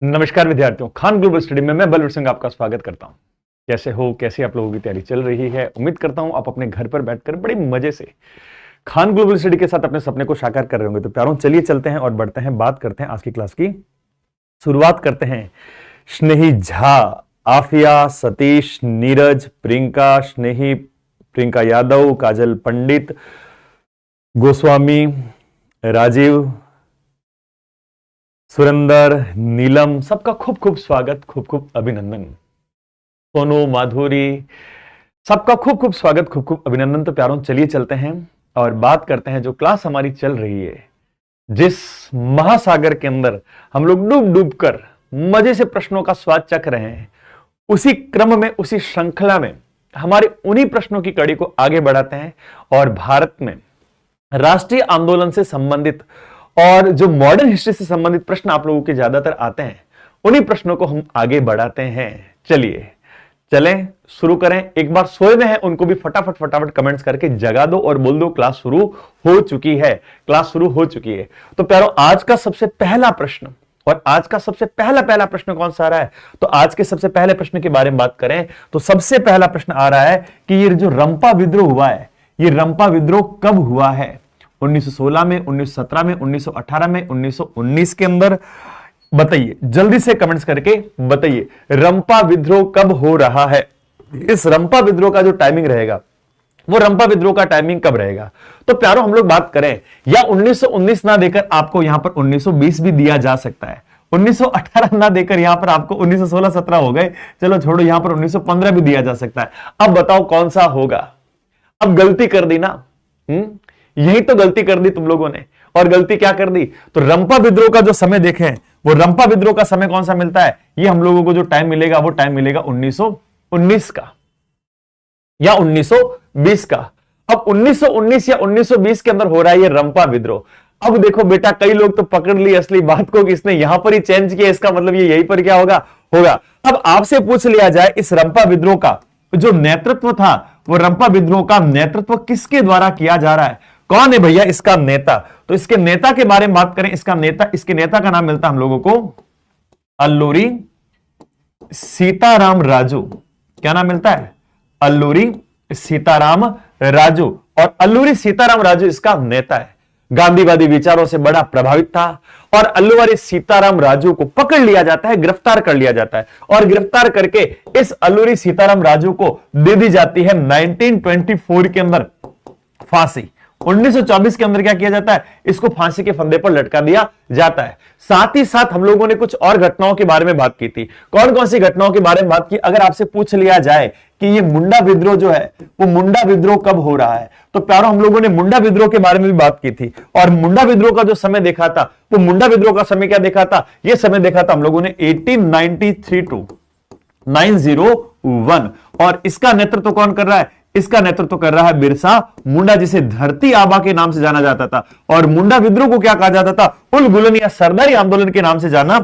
नमस्कार विद्यार्थियों, Khan global study में मैं बलवीर सिंह आपका स्वागत करता हूं। कैसे हो, कैसे आप लोगों की तैयारी चल रही है? उम्मीद करता हूं आप अपने घर पर बैठकर बड़े मजे से खान ग्लोबल स्टडी के साथ अपने सपने को साकार कर रहे होंगे। तो प्यारों, चलिए चलते हैं और बढ़ते हैं, बात करते हैं आज की क्लास की। शुरुआत करते हैं। स्नेही झा, आफिया, सतीश, नीरज, प्रियंका, स्नेही, प्रियंका यादव, काजल पंडित, गोस्वामी, राजीव, सुरेंदर, नीलम, सबका खूब खूब स्वागत, खूब खूब अभिनंदन। सोनू, माधुरी, सबका खूब खूब स्वागत, खूब खूब अभिनंदन। तो प्यारों, चलिए चलते हैं और बात करते हैं। जो क्लास हमारी चल रही है, जिस महासागर के अंदर हम लोग डूब डूब कर मजे से प्रश्नों का स्वाद चख रहे हैं, उसी क्रम में, उसी श्रृंखला में हमारे उन्हीं प्रश्नों की कड़ी को आगे बढ़ाते हैं और भारत में राष्ट्रीय आंदोलन से संबंधित और जो मॉडर्न हिस्ट्री से संबंधित प्रश्न आप लोगों के ज्यादातर आते हैं, उन्हीं प्रश्नों को हम आगे बढ़ाते हैं। चलिए चलें, शुरू करें। एक बार सोए में है उनको भी फटाफट फटाफट कमेंट्स करके जगा दो और बोल दो क्लास शुरू हो चुकी है, क्लास शुरू हो चुकी है। तो प्यारों, आज का सबसे पहला प्रश्न, और आज का सबसे पहला प्रश्न कौन सा आ रहा है? तो आज के सबसे पहले प्रश्न के बारे में बात करें तो सबसे पहला प्रश्न आ रहा है कि ये जो रंपा विद्रोह हुआ है, ये रंपा विद्रोह कब हुआ है? 1916 में, 1917 में, 1918 में, 1919 के अंदर? बताइए जल्दी से कमेंट्स करके बताइए, रंपा विद्रोह कब हो रहा है? इस रंपा विद्रोह का जो टाइमिंग रहेगा, वो रंपा विद्रोह का टाइमिंग कब रहेगा? तो प्यारों, हम लोग बात करें, या 1919 ना देकर आपको यहां पर 1920 भी दिया जा सकता है, 1918 ना देकर यहां पर आपको 1916-17 हो गए, चलो छोड़ो, यहां पर 1915 भी दिया जा सकता है। अब बताओ कौन सा होगा? अब गलती कर दी ना, यही तो गलती कर दी तुम लोगों ने। और गलती क्या कर दी? तो रंपा विद्रोह का जो समय देखें, वो रंपा विद्रोह का समय कौन सा मिलता है? ये हम लोगों को जो टाइम मिलेगा, वो टाइम मिलेगा 1919 का या 1920 का। अब 1919 या 1920 के अंदर हो रहा है ये रंपा विद्रोह। अब देखो बेटा, कई लोग तो पकड़ ली असली बात को कि इसने यहां पर ही चेंज किया, इसका मतलब ये यहीं पर क्या होगा। अब आपसे पूछ लिया जाए, इस रंपा विद्रोह का जो नेतृत्व था, वो रंपा विद्रोह का नेतृत्व किसके द्वारा किया जा रहा है? कौन है भैया इसका नेता? तो इसके नेता के बारे में बात करें, इसके नेता का नाम मिलता है हम लोगों को अल्लूरी सीताराम राजू। क्या नाम मिलता है? अल्लूरी सीताराम राजू। और अल्लूरी सीताराम राजू इसका नेता है। गांधीवादी विचारों से बड़ा प्रभावित था और अल्लूरी सीताराम राजू को पकड़ लिया जाता है, गिरफ्तार कर लिया जाता है, और गिरफ्तार करके इस अल्लूरी सीताराम राजू को दे दी जाती है 1924 के अंदर फांसी। 1924 के अंदर क्या किया जाता है? इसको फांसी के फंदे पर लटका दिया जाता है। साथ ही साथ हम लोगों ने कुछ और घटनाओं के बारे में बात की थी। कौन कौन सी घटनाओं के बारे में बात की? अगर आपसे पूछ लिया जाए कि ये मुंडा विद्रोह जो है, वो मुंडा विद्रोह कब हो रहा है, तो प्यारों, हम लोगों ने मुंडा विद्रोह के बारे में भी बात की थी। और मुंडा विद्रोह का जो समय देखा था, वो मुंडा विद्रोह का समय क्या देखा था? ये समय देखा था हम लोगों ने 1893 टू 1901। और इसका नेतृत्व कौन कर रहा है? इसका नेतृत्व कर रहा है बिरसा मुंडा, जिसे धरती आबा के नाम से जाना जाता था। और मुंडा विद्रोह को क्या कहा जाता था? उलगुलन या सरदारी आंदोलन के नाम से जाना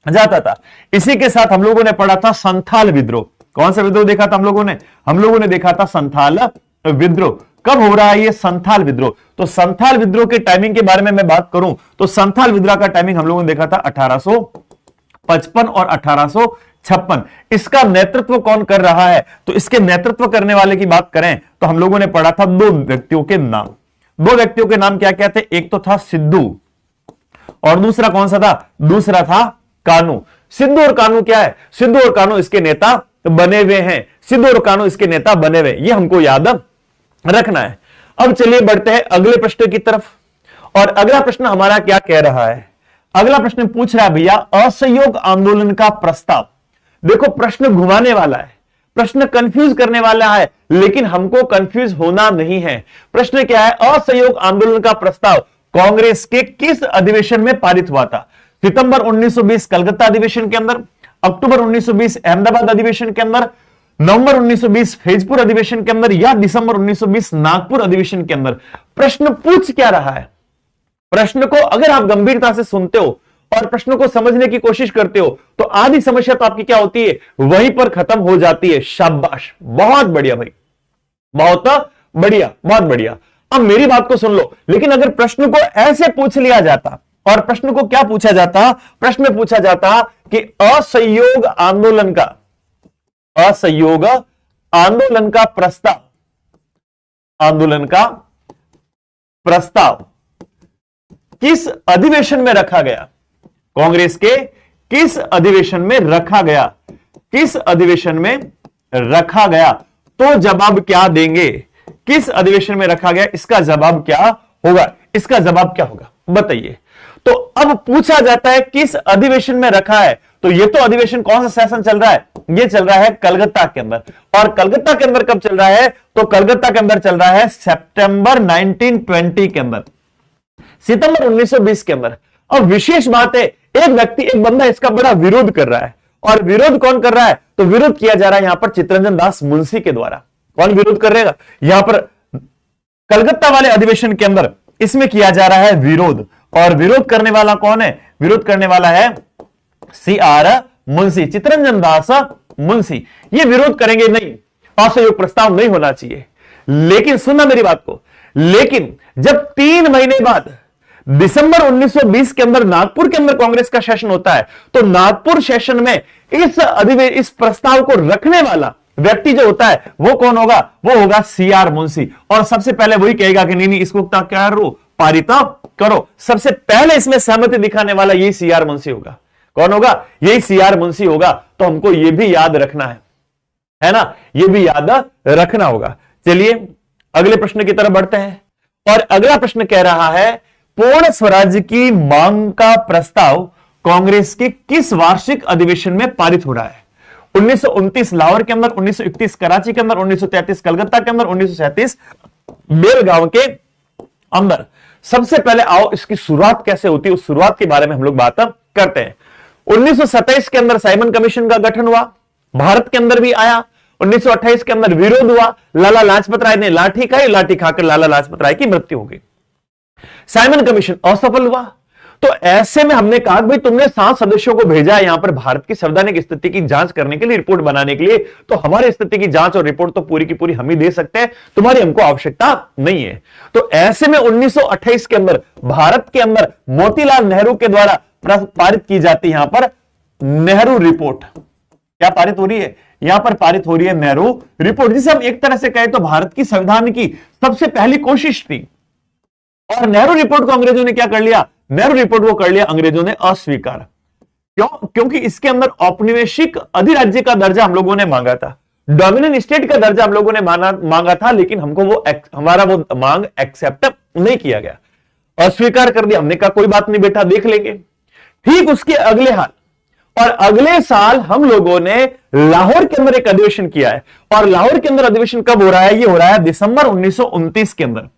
जाता था। इसी के साथ हम लोगों ने पढ़ा था संथाल विद्रोह। कौन सा विद्रोह देखा था हम लोगों ने? हम लोगों ने देखा था संथाल विद्रोह। कब हो रहा है ये संथाल विद्रोह? तो संथाल विद्रोह के टाइमिंग के बारे में मैं बात करूं तो संथाल विद्रोह का टाइमिंग हम लोगों ने देखा था 1855 और 1856। इसका नेतृत्व कौन कर रहा है? तो इसके नेतृत्व करने वाले की बात करें तो हम लोगों ने पढ़ा था दो व्यक्तियों के नाम। दो व्यक्तियों के नाम क्या क्या थे? एक तो था सिद्धू और दूसरा कौन सा था? दूसरा था कानू। सिद्धू और कानू क्या है? सिद्धू और कानू इसके नेता बने हुए हैं। सिद्धू और कानू इसके नेता बने हुए, ये हमको याद रखना है। अब चलिए बढ़ते हैं अगले प्रश्न की तरफ। और अगला प्रश्न हमारा क्या कह रहा है? अगला प्रश्न पूछ रहा है भैया, असहयोग आंदोलन का प्रस्ताव। देखो, प्रश्न घुमाने वाला है, प्रश्न कंफ्यूज करने वाला है, लेकिन हमको कंफ्यूज होना नहीं है। प्रश्न क्या है? असहयोग आंदोलन का प्रस्ताव कांग्रेस के किस अधिवेशन में पारित हुआ था? सितंबर 1920 कलकत्ता अधिवेशन के अंदर, अक्टूबर 1920 अहमदाबाद अधिवेशन के अंदर, नवंबर 1920 फैजपुर अधिवेशन के अंदर, या दिसंबर 1920 नागपुर अधिवेशन के अंदर? प्रश्न पूछ क्या रहा है? प्रश्न को अगर आप गंभीरता से सुनते हो और प्रश्न को समझने की कोशिश करते हो तो आधी समस्या तो आपकी क्या होती है? वहीं पर खत्म हो जाती है। शाबाश, बहुत बढ़िया भाई, बहुत बढ़िया, बहुत बढ़िया। अब मेरी बात को सुन लो, लेकिन अगर प्रश्न को ऐसे पूछ लिया जाता और प्रश्न को क्या पूछा जाता, प्रश्न में पूछा जाता कि असहयोग आंदोलन का प्रस्ताव किस अधिवेशन में रखा गया, कांग्रेस के किस अधिवेशन में रखा गया, किस अधिवेशन में रखा गया, तो जवाब क्या देंगे, किस अधिवेशन में रखा गया, इसका जवाब क्या होगा, इसका जवाब क्या होगा बताइए। तो अब पूछा जाता है किस अधिवेशन में रखा है, तो ये तो अधिवेशन कौन सा सेशन चल रहा है, ये चल रहा है कलकत्ता के अंदर। और कलकत्ता के अंदर कब चल रहा है, तो कलकत्ता के अंदर चल रहा है सितंबर 1920 के अंदर, सितंबर 1920 के अंदर। अब विशेष बात है, एक व्यक्ति, एक बंदा इसका बड़ा विरोध कर रहा है, और विरोध कौन कर रहा है, तो विरोध किया जा रहा है यहां पर चित्तरंजन दास मुंशी के द्वारा। कौन विरोध कर रहेगा, यहां पर कलकत्ता वाले अधिवेशन के अंदर इसमें किया जा रहा है विरोध। और विरोध करने वाला कौन है, विरोध करने वाला है CR मुंशी, चित्तरंजन दास मुंशी। ये विरोध करेंगे नहीं, असहयोग प्रस्ताव नहीं होना चाहिए। लेकिन सुनना मेरी बात को, लेकिन जब 3 महीने बाद दिसंबर 1920 के अंदर नागपुर के अंदर कांग्रेस का सेशन होता है, तो नागपुर सेशन में इस प्रस्ताव को रखने वाला व्यक्ति जो होता है वो कौन होगा, वो होगा CR मुंशी। और सबसे पहले वही कहेगा कि नहीं इसको क्या करो, पारित करो। सबसे पहले इसमें सहमति दिखाने वाला यही CR मुंशी होगा। कौन होगा, यही CR मुंशी होगा। तो हमको यह भी याद रखना है ना, यह भी याद रखना होगा। चलिए अगले प्रश्न की तरफ बढ़ते हैं, और अगला प्रश्न कह रहा है पूर्ण स्वराज्य की मांग का प्रस्ताव कांग्रेस के किस वार्षिक अधिवेशन में पारित हो रहा है। 1929 लाहौर के अंदर, 1931 कराची के अंदर, 1933 कलकत्ता के अंदर, 1937 बेलगांव के अंदर। सबसे पहले आओ इसकी शुरुआत कैसे होती है, उस शुरुआत के बारे में हम लोग बात करते हैं। 1927 के अंदर साइमन कमीशन का गठन हुआ, भारत के अंदर भी आया। 1928 के अंदर विरोध हुआ, लाला लाजपत राय ने लाठी खाई, लाठी खाकर लाला लाजपत राय की मृत्यु हो गई। साइमन कमीशन असफल हुआ। तो ऐसे में हमने कहा भाई तुमने 7 सदस्यों को भेजा है यहां पर भारत की संवैधानिक स्थिति की जांच करने के लिए, रिपोर्ट बनाने के लिए, तो हमारी स्थिति की जांच और रिपोर्ट तो पूरी की पूरी हम ही दे सकते हैं, तुम्हारी हमको आवश्यकता नहीं है। तो ऐसे में 1928 के अंदर भारत के अंदर मोतीलाल नेहरू के द्वारा पारित की जाती है यहां पर नेहरू रिपोर्ट। क्या पारित हो रही है, यहां पर पारित हो रही है नेहरू रिपोर्ट, जिसे हम एक तरह से कहें तो भारत की संविधान की सबसे पहली कोशिश थी। और नेहरू रिपोर्ट को अंग्रेजों ने क्या कर लिया, नेहरू रिपोर्ट को कर लिया अंग्रेजों ने अस्वीकार। क्यों, क्योंकि इसके अंदर औपनिवेशिक अधिराज्य का दर्जा हम लोगों ने मांगा था, डोमिनियन स्टेट का दर्जा हम लोगों ने मांगा था, लेकिन हमको वो हमारा वो मांग एक्सेप्ट नहीं किया गया, अस्वीकार कर दिया। हमने कहा कोई बात नहीं बेटा, देख लेंगे। ठीक उसके अगले हाल और अगले साल हम लोगों ने लाहौर के अंदर एक अधिवेशन किया है। और लाहौर के अंदर अधिवेशन कब हो रहा है, ये हो रहा है दिसंबर 1929 के अंदर।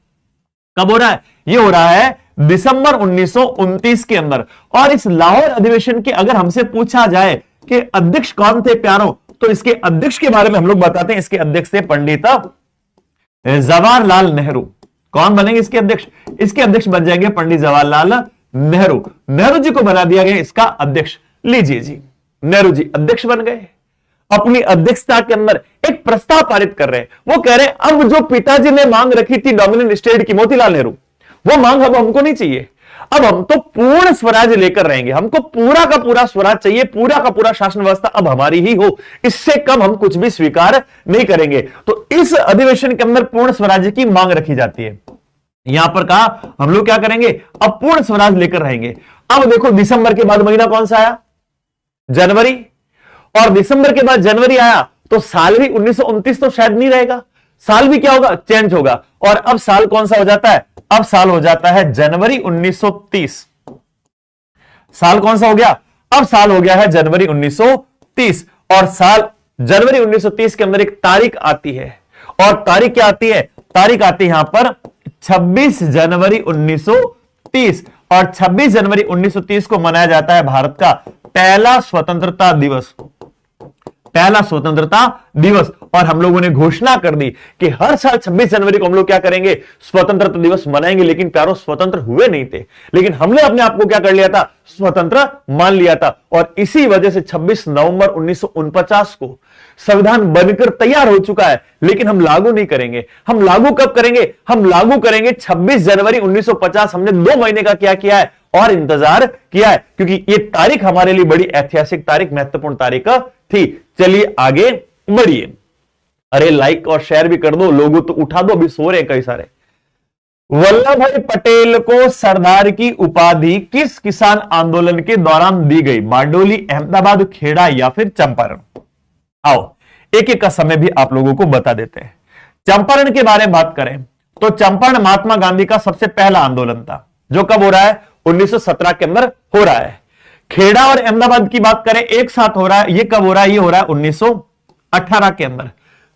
कब हो रहा है, ये हो रहा है दिसंबर 1929 के अंदर। और इस लाहौर अधिवेशन के अगर हमसे पूछा जाए कि अध्यक्ष कौन थे प्यारों, तो इसके अध्यक्ष के बारे में हम लोग बताते हैं। इसके अध्यक्ष थे पंडित जवाहरलाल नेहरू। कौन बनेंगे इसके अध्यक्ष, इसके अध्यक्ष बन जाएंगे पंडित जवाहरलाल नेहरू। नेहरू जी को बना दिया गया इसका अध्यक्ष। लीजिए जी, नेहरू जी अध्यक्ष बन गए। अपनी अध्यक्षता के अंदर एक प्रस्ताव पारित कर रहे हैं। वो कह रहे हैं अब जो पिताजी ने मांग रखी थी डोमिनियन स्टेट की, मोतीलाल नेहरू, वो मांग अब हमको नहीं चाहिए। अब हम तो पूर्ण स्वराज लेकर रहेंगे, हमको पूरा का पूरा स्वराज चाहिए, पूरा का पूरा शासन व्यवस्था अब हमारी ही हो, इससे कम हम कुछ भी स्वीकार नहीं करेंगे। तो इस अधिवेशन के अंदर पूर्ण स्वराज्य की मांग रखी जाती है। यहां पर कहा हम लोग क्या करेंगे, अब पूर्ण स्वराज लेकर रहेंगे। अब देखो दिसंबर के बाद महीना कौन सा आया, जनवरी। और दिसंबर के बाद जनवरी आया तो साल भी 1929 तो शायद नहीं रहेगा, साल भी क्या होगा, चेंज होगा। और अब साल कौन सा हो जाता है, अब साल हो जाता है जनवरी 1930। साल कौन सा हो गया, अब साल हो गया है जनवरी 1930। और साल जनवरी 1930 के अंदर एक तारीख आती है, और तारीख क्या आती है, तारीख आती है यहां पर 26 जनवरी 1930। और 26 जनवरी 1930 को मनाया जाता है भारत का पहला स्वतंत्रता दिवस, पहला स्वतंत्रता दिवस। और हम लोगों ने घोषणा कर दी कि हर साल 26 जनवरी को हम लोग क्या करेंगे, स्वतंत्रता दिवस मनाएंगे। लेकिन प्यारों स्वतंत्र हुए नहीं थे, लेकिन हमने अपने आप को क्या कर लिया था, स्वतंत्र मान लिया था। और इसी वजह से 26 नवंबर 1949 को संविधान बनकर तैयार हो चुका है, लेकिन हम लागू नहीं करेंगे। हम लागू कब करेंगे, हम लागू करेंगे 26 जनवरी 1950। हमने 2 महीने का क्या किया है, और इंतजार किया है, क्योंकि ये तारीख हमारे लिए बड़ी ऐतिहासिक तारीख, महत्वपूर्ण तारीख थी। चलिए आगे बढ़िए। अरे लाइक और शेयर भी कर दो, लोगों तो उठा दो, अभी सो रहे कई सारे। वल्लभ भाई पटेल को सरदार की उपाधि किस किसान आंदोलन के दौरान दी गई? बारडोली, अहमदाबाद, खेड़ा या फिर चंपारण? आओ एक एक का समय भी आप लोगों को बता देते हैं। चंपारण के बारे में बात करें तो चंपारण महात्मा गांधी का सबसे पहला आंदोलन था, जो कब हो रहा है? 1917 के अंदर हो रहा है। खेड़ा और अहमदाबाद की बात करें एक साथ हो रहा है, ये कब हो रहा है? ये हो रहा है 1918 के अंदर।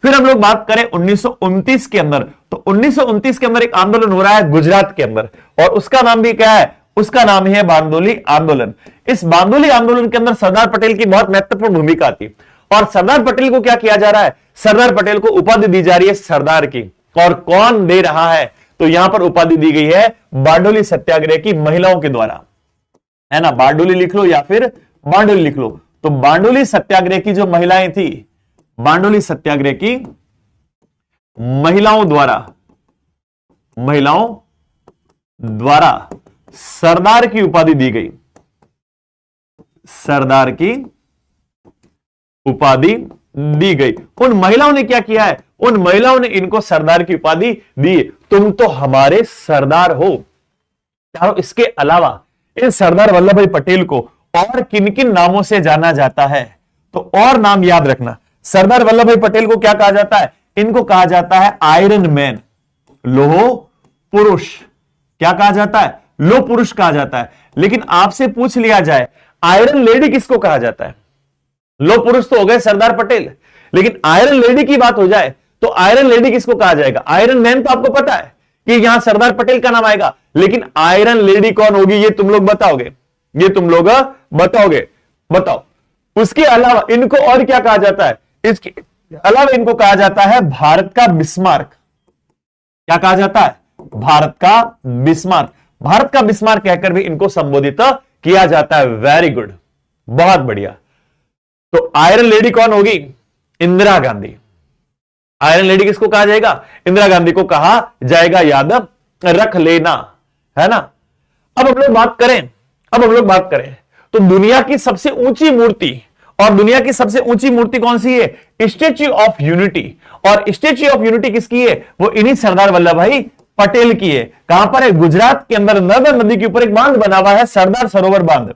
फिर हम लोग बात करें 1929 के अंदर, तो 1929 के अंदर एक आंदोलन हो रहा है गुजरात के अंदर, और उसका नाम भी क्या है? उसका नाम है बारडोली आंदोलन। इस बारडोली आंदोलन के अंदर सरदार पटेल की बहुत महत्वपूर्ण भूमिका थी, और सरदार पटेल को क्या किया जा रहा है? सरदार पटेल को उपाधि दी जा रही है सरदार की, और कौन दे रहा है? तो यहां पर उपाधि दी गई है बारडोली सत्याग्रह की महिलाओं के द्वारा, है ना। बारडोली लिख लो या फिर बारडोली लिख लो। तो बारडोली सत्याग्रह की जो महिलाएं थी, बारडोली सत्याग्रह की महिलाओं द्वारा सरदार की उपाधि दी गई, सरदार की उपाधि दी गई। उन महिलाओं ने क्या किया है? उन महिलाओं ने इनको सरदार की उपाधि दी, तुम तो हमारे सरदार हो। इसके अलावा इन सरदार वल्लभ भाई पटेल को और किन किन नामों से जाना जाता है? तो और नाम याद रखना। सरदार वल्लभ भाई पटेल को क्या कहा जाता है? इनको कहा जाता है आयरन मैन, लोह पुरुष। क्या कहा जाता है? लोह पुरुष कहा जाता है। लेकिन आपसे पूछ लिया जाए आयरन लेडी किसको कहा जाता है? लोह पुरुष तो हो गए सरदार पटेल, लेकिन आयरन लेडी की बात हो जाए तो आयरन लेडी किसको कहा जाएगा? आयरन मैन तो आपको पता है कि यहां सरदार पटेल का नाम आएगा, लेकिन आयरन लेडी कौन होगी? ये तुम लोग बताओगे, ये तुम लोग बताओगे, बताओ। उसके अलावा इनको और क्या कहा जाता है? इसके अलावा इनको कहा जाता है भारत का बिस्मार्क। क्या कहा जाता है? भारत का बिस्मार्क। भारत का बिस्मार्क कहकर भी इनको संबोधित किया जाता है। वेरी गुड, बहुत बढ़िया। तो आयरन लेडी कौन होगी? इंदिरा गांधी। आयरन लेडी किसको कहा जाएगा? इंदिरा गांधी को कहा जाएगा, याद रख लेना, है ना। अब हम लोग बात करें तो दुनिया की सबसे ऊंची मूर्ति, और दुनिया की सबसे ऊंची मूर्ति कौन सी है? Statue of unity. और स्टैच्यू ऑफ यूनिटी किसकी है? वो इन्हीं सरदार वल्लभ भाई पटेल की है। कहां पर है? गुजरात के अंदर नर्मदा नदी के ऊपर एक बांध बना हुआ है, सरदार सरोवर बांध,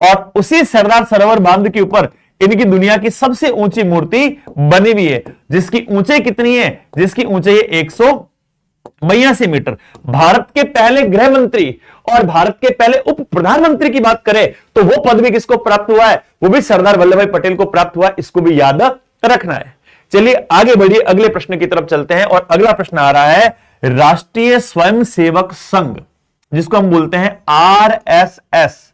और उसी सरदार सरोवर बांध के ऊपर इनकी दुनिया की सबसे ऊंची मूर्ति बनी हुई है, जिसकी ऊंचाई कितनी है? जिसकी ऊंचाई 182 मीटर। भारत के पहले गृह मंत्री और भारत के पहले उप प्रधानमंत्री की बात करें तो वो पद भी किसको प्राप्त हुआ है? वो भी सरदार वल्लभ भाई पटेल को प्राप्त हुआ है। इसको भी याद रखना है। चलिए आगे बढ़िए, अगले प्रश्न की तरफ चलते हैं, और अगला प्रश्न आ रहा है राष्ट्रीय स्वयंसेवक संघ, जिसको हम बोलते हैं आरएसएस,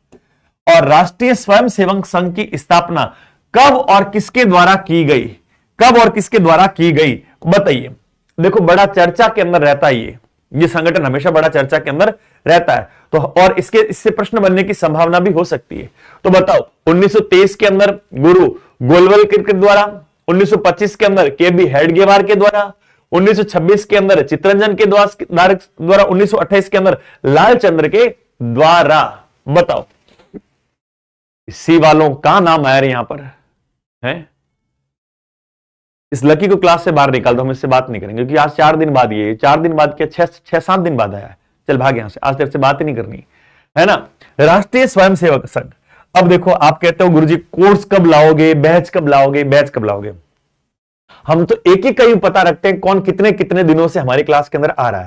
और राष्ट्रीय स्वयंसेवक संघ की स्थापना कब और किसके द्वारा की गई? कब और किसके द्वारा की गई बताइए। देखो बड़ा चर्चा के अंदर रहता है ये संगठन हमेशा बड़ा चर्चा के अंदर रहता है, तो और इससे प्रश्न बनने की संभावना भी हो सकती है। तो बताओ 1923 के अंदर गुरु गोलवलकर के द्वारा, 1925 के अंदर केबी हेडगेवार के द्वारा, 1926 के अंदर चित्तरंजन के द्वारा, 1928 के अंदर लालचंद्र के द्वारा। बताओ सी वालों का नाम आया यहां पर है। इस लकी को क्लास से बाहर निकाल दो, हम इससे बात नहीं करेंगे, क्योंकि आज 4 दिन बाद, ये 4 दिन बाद क्या 6-7 दिन बाद आया है। चल भाग यहां से, आज तेरे से बात ही नहीं करनी, है ना। राष्ट्रीय स्वयंसेवक संघ। अब देखो आप कहते हो गुरुजी कोर्स कब लाओगे, बैच कब लाओगे, बैच कब लाओगे। हम तो एक एक का ही पता रखते हैं कौन कितने कितने दिनों से हमारी क्लास के अंदर आ रहा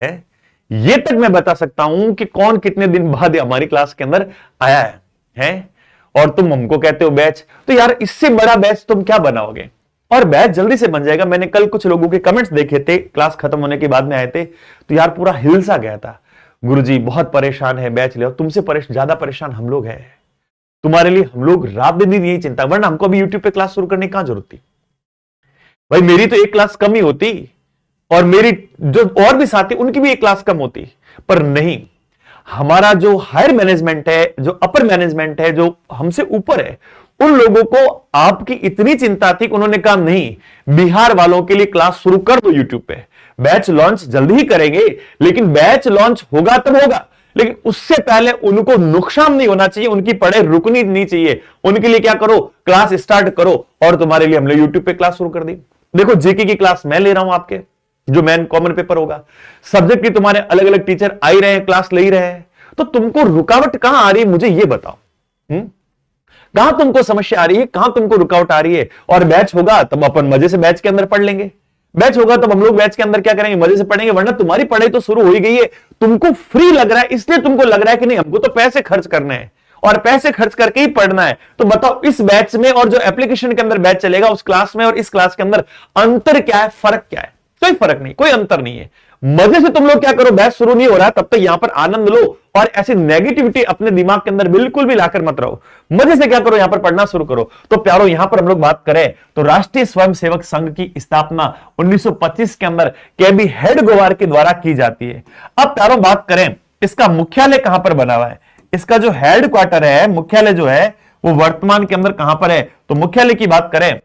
है? ये तक मैं बता सकता हूं कि कौन कितने दिन बाद हमारी क्लास के अंदर आया है? और तुम हमको कहते हो बैच। तो यार इससे बड़ा बैच तुम क्या बनाओगे? और बैच जल्दी से बन जाएगा। मैंने कल कुछ लोगों के कमेंट्स देखे थे, क्लास खत्म होने के बाद में आए थे, तो यार पूरा हिल सा गया था, गुरुजी बहुत परेशान है, बैच ले। तुमसे ज्यादा परेशान हम लोग हैं, तुम्हारे लिए हम लोग रात दिन यही चिंता, वरना हमको अभी यूट्यूब पे क्लास शुरू करने की कहां जरूरत थी भाई। मेरी तो एक क्लास कम ही होती, और मेरी जो और भी साथी उनकी भी एक क्लास कम होती, पर नहीं, हमारा जो हायर मैनेजमेंट है, जो अपर मैनेजमेंट है, जो हमसे ऊपर है, उन लोगों को आपकी इतनी चिंता थी कि उन्होंने कहा नहीं, बिहार वालों के लिए क्लास शुरू कर दो यूट्यूब पे। बैच लॉन्च जल्दी ही करेंगे, लेकिन बैच लॉन्च होगा तब होगा लेकिन उससे पहले उनको नुकसान नहीं होना चाहिए, उनकी पढ़ाई रुकनी नहीं चाहिए। उनके लिए क्या करो, क्लास स्टार्ट करो। और तुम्हारे लिए हमने यूट्यूब पे क्लास शुरू कर दी। देखो जीके की क्लास मैं ले रहा हूं, आपके जो मेन कॉमन पेपर होगा, सब्जेक्ट की तुम्हारे अलग अलग टीचर आ ही रहे हैं, क्लास ले ही रहे हैं। तो तुमको रुकावट कहां आ रही है, मुझे ये बताओ। कहां तुमको समस्या आ रही है, कहां तुमको रुकावट आ रही है? और बैच होगा तब अपन मजे से बैच के अंदर पढ़ लेंगे। बैच होगा तब हम लोग बैच के अंदर क्या करेंगे, मजे से पढ़ेंगे। वरना तुम्हारी पढ़ाई तो शुरू हो ही गई है, तुमको फ्री लग रहा है, इसलिए तुमको लग रहा है कि नहीं हमको तो पैसे खर्च करने हैं और पैसे खर्च करके ही पढ़ना है। तो बताओ इस बैच में और जो एप्लीकेशन के अंदर बैच चलेगा उस क्लास में और इस क्लास के अंदर अंतर क्या है, फर्क क्या है? कोई फर्क नहीं, कोई अंतर नहीं है। मजे से तुम लोग क्या करो, बैच शुरू नहीं हो रहा है तब तक यहां पर आनंद लो और ऐसी नेगेटिविटी अपने दिमाग के अंदर बिल्कुल भी लाकर मत रहो। मजे से क्या करो, यहां पर पढ़ना शुरू करो। तो प्यारो यहां पर हम लोग बात करें तो राष्ट्रीय स्वयंसेवक संघ की स्थापना 1925 के अंदर केबी हेडगेवार के द्वारा की जाती है। अब प्यारो बात करें इसका मुख्यालय कहां पर बना हुआ है, इसका जो हेड क्वार्टर है, मुख्यालय जो है वो वर्तमान के अंदर कहां पर है? तो मुख्यालय की बात करें,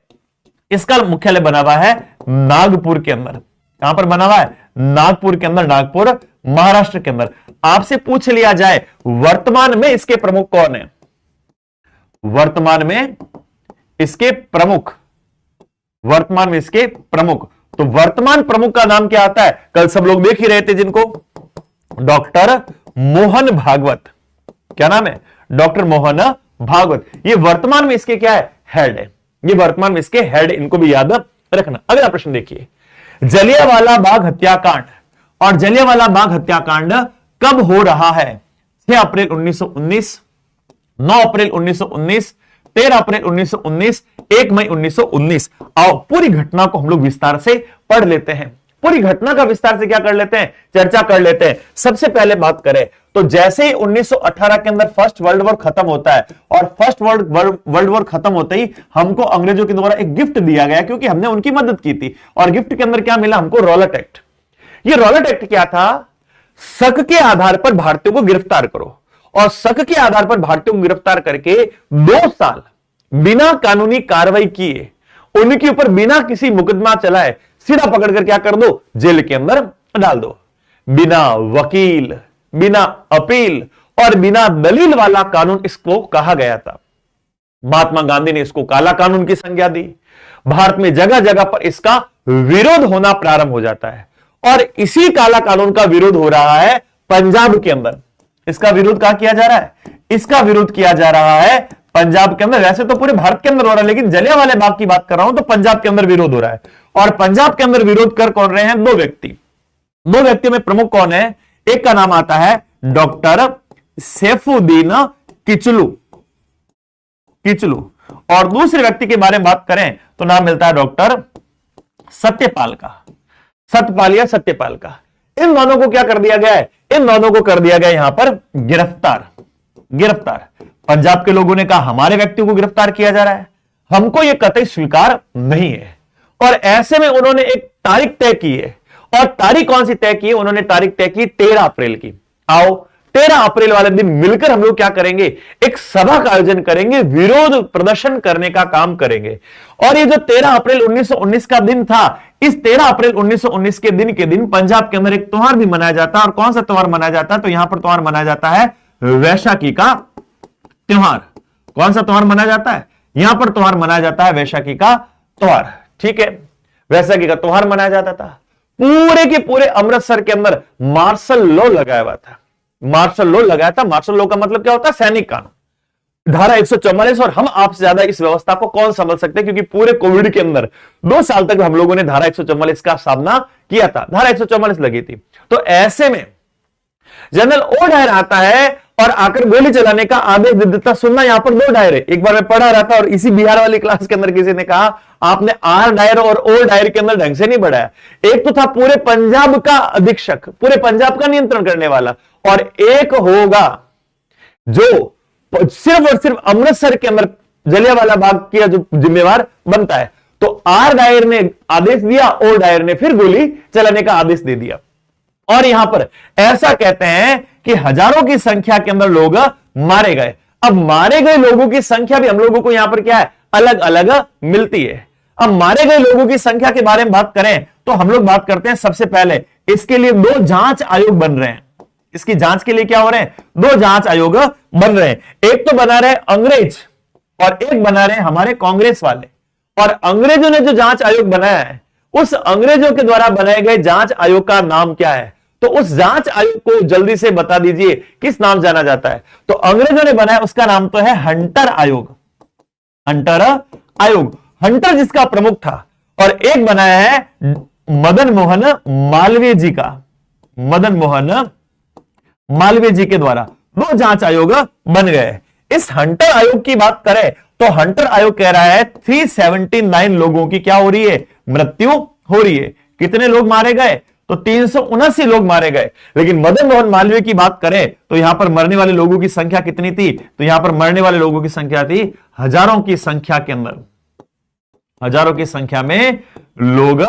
इसका मुख्यालय बना हुआ है नागपुर के अंदर। कहां पर बना हुआ है? नागपुर के अंदर, नागपुर महाराष्ट्र के अंदर। आपसे पूछ लिया जाए वर्तमान में इसके प्रमुख कौन है, वर्तमान में इसके प्रमुख, वर्तमान में इसके प्रमुख, तो वर्तमान प्रमुख का नाम क्या आता है? कल सब लोग देख ही रहे थे जिनको, डॉक्टर मोहन भागवत। क्या नाम है? डॉक्टर मोहन भागवत। ये वर्तमान में इसके क्या है? हेड है। ये वर्तमान में इसके हेड, इनको भी याद रखना। अगला प्रश्न देखिए, जलियांवाला बाग हत्याकांड और जलियांवाला बाग हत्याकांड कब हो रहा है? 6 अप्रैल 1919, 9 अप्रैल 1919, 13 अप्रैल 1919, 1 मई 1919। आओ पूरी घटना को हम लोग विस्तार से पढ़ लेते हैं। पूरी घटना का विस्तार से क्या कर लेते हैं, चर्चा कर लेते हैं। सबसे पहले बात करें तो जैसे ही 1918 के अंदर फर्स्ट वर्ल्ड वॉर खत्म होता है और फर्स्ट वर्ल्ड वॉर खत्म होते ही हमको अंग्रेजों के द्वारा एक गिफ्ट दिया गया, क्योंकि हमने उनकी मदद की थी। और गिफ्ट के अंदर क्या मिला हमको? Rowlatt act. ये रॉलेट एक्ट क्या था? शक के आधार पर भारतीयों को गिरफ्तार करो, और शक के आधार पर भारतीयों को गिरफ्तार करके 2 साल बिना कानूनी कार्रवाई किए, उनके ऊपर बिना किसी मुकदमा चलाए सीधा पकड़कर क्या कर दो, जेल के अंदर डाल दो। बिना वकील, बिना अपील और बिना दलील वाला कानून इसको कहा गया था। महात्मा गांधी ने इसको काला कानून की संज्ञा दी। भारत में जगह जगह पर इसका विरोध होना प्रारंभ हो जाता है, और इसी काला कानून का विरोध हो रहा है पंजाब के अंदर। इसका विरोध कहां किया जा रहा है? इसका विरोध किया जा रहा है पंजाब के अंदर। वैसे तो पूरे भारत के अंदर हो रहा है, लेकिन जलियांवाले बाग की बात कर रहा हूं तो पंजाब के अंदर विरोध हो रहा है। और पंजाब के अंदर विरोध कर कौन रहे हैं? 2 व्यक्ति। 2 व्यक्तियों में प्रमुख कौन है? एक का नाम आता है डॉक्टर सैफुद्दीन किचलू, और दूसरे व्यक्ति के बारे में बात करें तो नाम मिलता है डॉक्टर सत्यपाल का, सतपाल या सत्यपाल का। इन दोनों को क्या कर दिया गया है? इन दोनों को कर दिया गया यहां पर गिरफ्तार। पंजाब के लोगों ने कहा हमारे व्यक्तियों को गिरफ्तार किया जा रहा है, हमको यह कतई स्वीकार नहीं है। और ऐसे में उन्होंने एक तारीख तय की है, और तारीख कौन सी तय की है? उन्होंने तारीख तय की 13 अप्रैल की। आओ 13 अप्रैल वाले दिन मिलकर हम लोग क्या करेंगे? एक सभा का आयोजन करेंगे, विरोध प्रदर्शन करने का काम करेंगे। और ये जो 13 अप्रैल 1919 का दिन था, इस 13 अप्रैल 1919 के दिन पंजाब के अंदर एक त्योहार भी मनाया जाता है। और कौन सा त्योहार मनाया जाता है? तो यहां पर त्योहार मनाया जाता है वैशाखी का त्योहार। कौन सा त्योहार मनाया जाता है? यहां पर त्योहार मनाया जाता है वैशाखी का त्योहार। ठीक है, वैशाखी का त्योहार मनाया जाता था। पूरे के पूरे अमृतसर के अंदर मार्शल लॉ लगाया हुआ था। मार्शल लॉ लगाया था। मार्शल लॉ का मतलब क्या होता है? सैनिक कानून, धारा 144। और हम आपसे ज्यादा इस व्यवस्था को कौन समझ सकते हैं, क्योंकि पूरे कोविड के अंदर 2 साल तक हम लोगों ने धारा 144 का सामना किया था। धारा 144 लगी थी। तो ऐसे में जनरल ओ डायर आता है और आकर गोली चलाने का आदेश दे देता। सुनना, यहां पर 2 डायर है। एक बार मैं पढ़ा रहा था और इसी बिहार वाली क्लास के अंदर किसी ने कहा आपने आर डायर और ओ डायर के अंदर ढंग से नहीं बढ़ाया। एक तो था पूरे पंजाब का अधीक्षक, पूरे पंजाब का नियंत्रण करने वाला, और एक होगा जो सिर्फ और सिर्फ अमृतसर के अंदर जलियांवाला बाग का जो जिम्मेवार बनता है। तो आर डायर ने आदेश दिया, ओ डायर ने फिर गोली चलाने का आदेश दे दिया। और यहां पर ऐसा कहते हैं कि हजारों की संख्या के अंदर लोग मारे गए। अब मारे गए लोगों की संख्या भी हम लोगों को यहां पर क्या है? अलग अलग मिलती है। अब मारे गए लोगों की संख्या के बारे में बात करें तो हम लोग बात करते हैं सबसे पहले इसके लिए 2 जांच आयोग बन रहे हैं। इसकी जांच के लिए क्या हो रहे हैं, दो जांच आयोग बन रहे हैं। एक तो बना रहे अंग्रेज और एक बना रहे हमारे कांग्रेस वाले। और अंग्रेजों ने जो जांच आयोग बनाया है, उस अंग्रेजों के द्वारा बनाए गए जांच आयोग का नाम क्या है? तो उस जांच आयोग को जल्दी से बता दीजिए, किस नाम जाना जाता है? तो अंग्रेजों ने बनाया, उसका नाम तो है हंटर आयोग। हंटर आयोग, हंटर जिसका प्रमुख था। और एक बनाया है मदन मोहन मालवीय जी का, मदन मोहन मालवीय जी के द्वारा दो जांच आयोग बन गए। इस हंटर आयोग की बात करें तो हंटर आयोग कह रहा है 379 लोगों की क्या हो रही है, मृत्यु हो रही है। कितने लोग मारे गए? तो 379 लोग मारे गए। लेकिन मदन मोहन मालवीय की बात करें तो यहां पर मरने वाले लोगों की संख्या कितनी थी? तो यहां पर मरने वाले लोगों की संख्या थी हजारों की संख्या के अंदर, हजारों की संख्या में लोग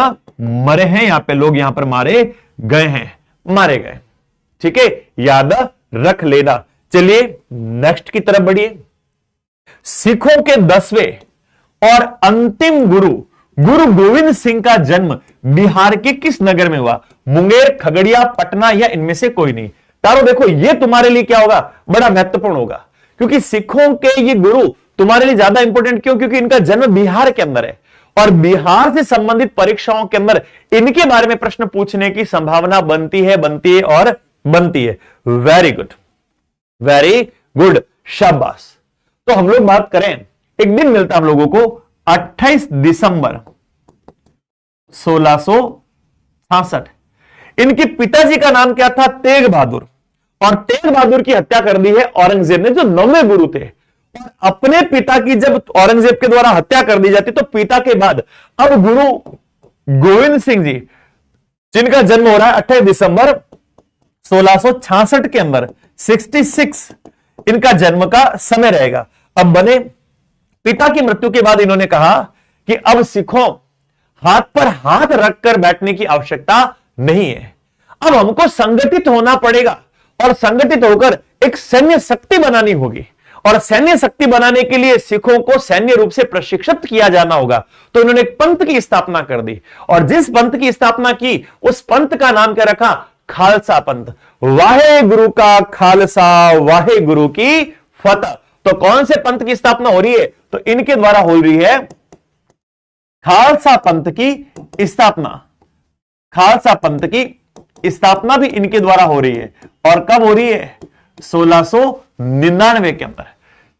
मरे हैं। यहां पे लोग यहां पर मारे गए हैं, मारे गए। ठीक है, याद रख लेना। चलिए नेक्स्ट की तरफ बढ़िए। सिखों के 10वें और अंतिम गुरु गुरु गोविंद सिंह का जन्म बिहार के किस नगर में हुआ? मुंगेर, खगड़िया, पटना या इनमें से कोई नहीं। तारो देखो, यह तुम्हारे लिए क्या होगा, बड़ा महत्वपूर्ण होगा, क्योंकि सिखों के ये गुरु तुम्हारे लिए ज्यादा इंपॉर्टेंट क्यों? क्योंकि इनका जन्म बिहार के अंदर है और बिहार से संबंधित परीक्षाओं के अंदर इनके बारे में प्रश्न पूछने की संभावना बनती है और बनती है। वेरी गुड, वेरी गुड, शाबाश। तो हम लोग बात करें, एक दिन मिलता हम लोगों को 28 दिसंबर 1666। इनके पिताजी का नाम क्या था? तेग बहादुर। और तेग बहादुर की हत्या कर दी है औरंगजेब ने, जो 9वें गुरु थे। और अपने पिता की जब औरंगजेब के द्वारा हत्या कर दी जाती, तो पिता के बाद अब गुरु गोविंद सिंह जी, जिनका जन्म हो रहा है 28 दिसंबर 1666 के अंदर, 66 इनका जन्म का समय रहेगा। अब बने, पिता की मृत्यु के बाद इन्होंने कहा कि अब सिखों हाथ पर हाथ रखकर बैठने की आवश्यकता नहीं है, अब हमको संगठित होना पड़ेगा और संगठित होकर एक सैन्य शक्ति बनानी होगी। और सैन्य शक्ति बनाने के लिए सिखों को सैन्य रूप से प्रशिक्षित किया जाना होगा। तो इन्होंने एक पंथ की स्थापना कर दी, और जिस पंथ की स्थापना की उस पंथ का नाम क्या रखा? खालसा पंथ। वाहे गुरु का खालसा, वाहे गुरु की फतह। तो कौन से पंथ की स्थापना हो रही है? तो इनके द्वारा हो रही है खालसा पंथ की स्थापना। खालसा पंथ की स्थापना भी इनके द्वारा हो रही है। और कब हो रही है? 1699 के अंदर,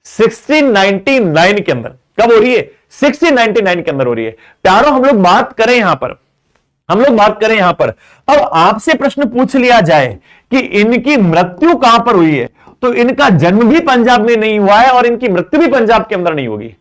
1699 के अंदर। कब हो रही है? 1699 के अंदर हो रही है। प्यारों, हम लोग बात करें यहां पर, अब आपसे प्रश्न पूछ लिया जाए कि इनकी मृत्यु कहां पर हुई है, तो इनका जन्म भी पंजाब में नहीं हुआ है और इनकी मृत्यु भी पंजाब के अंदर नहीं होगी।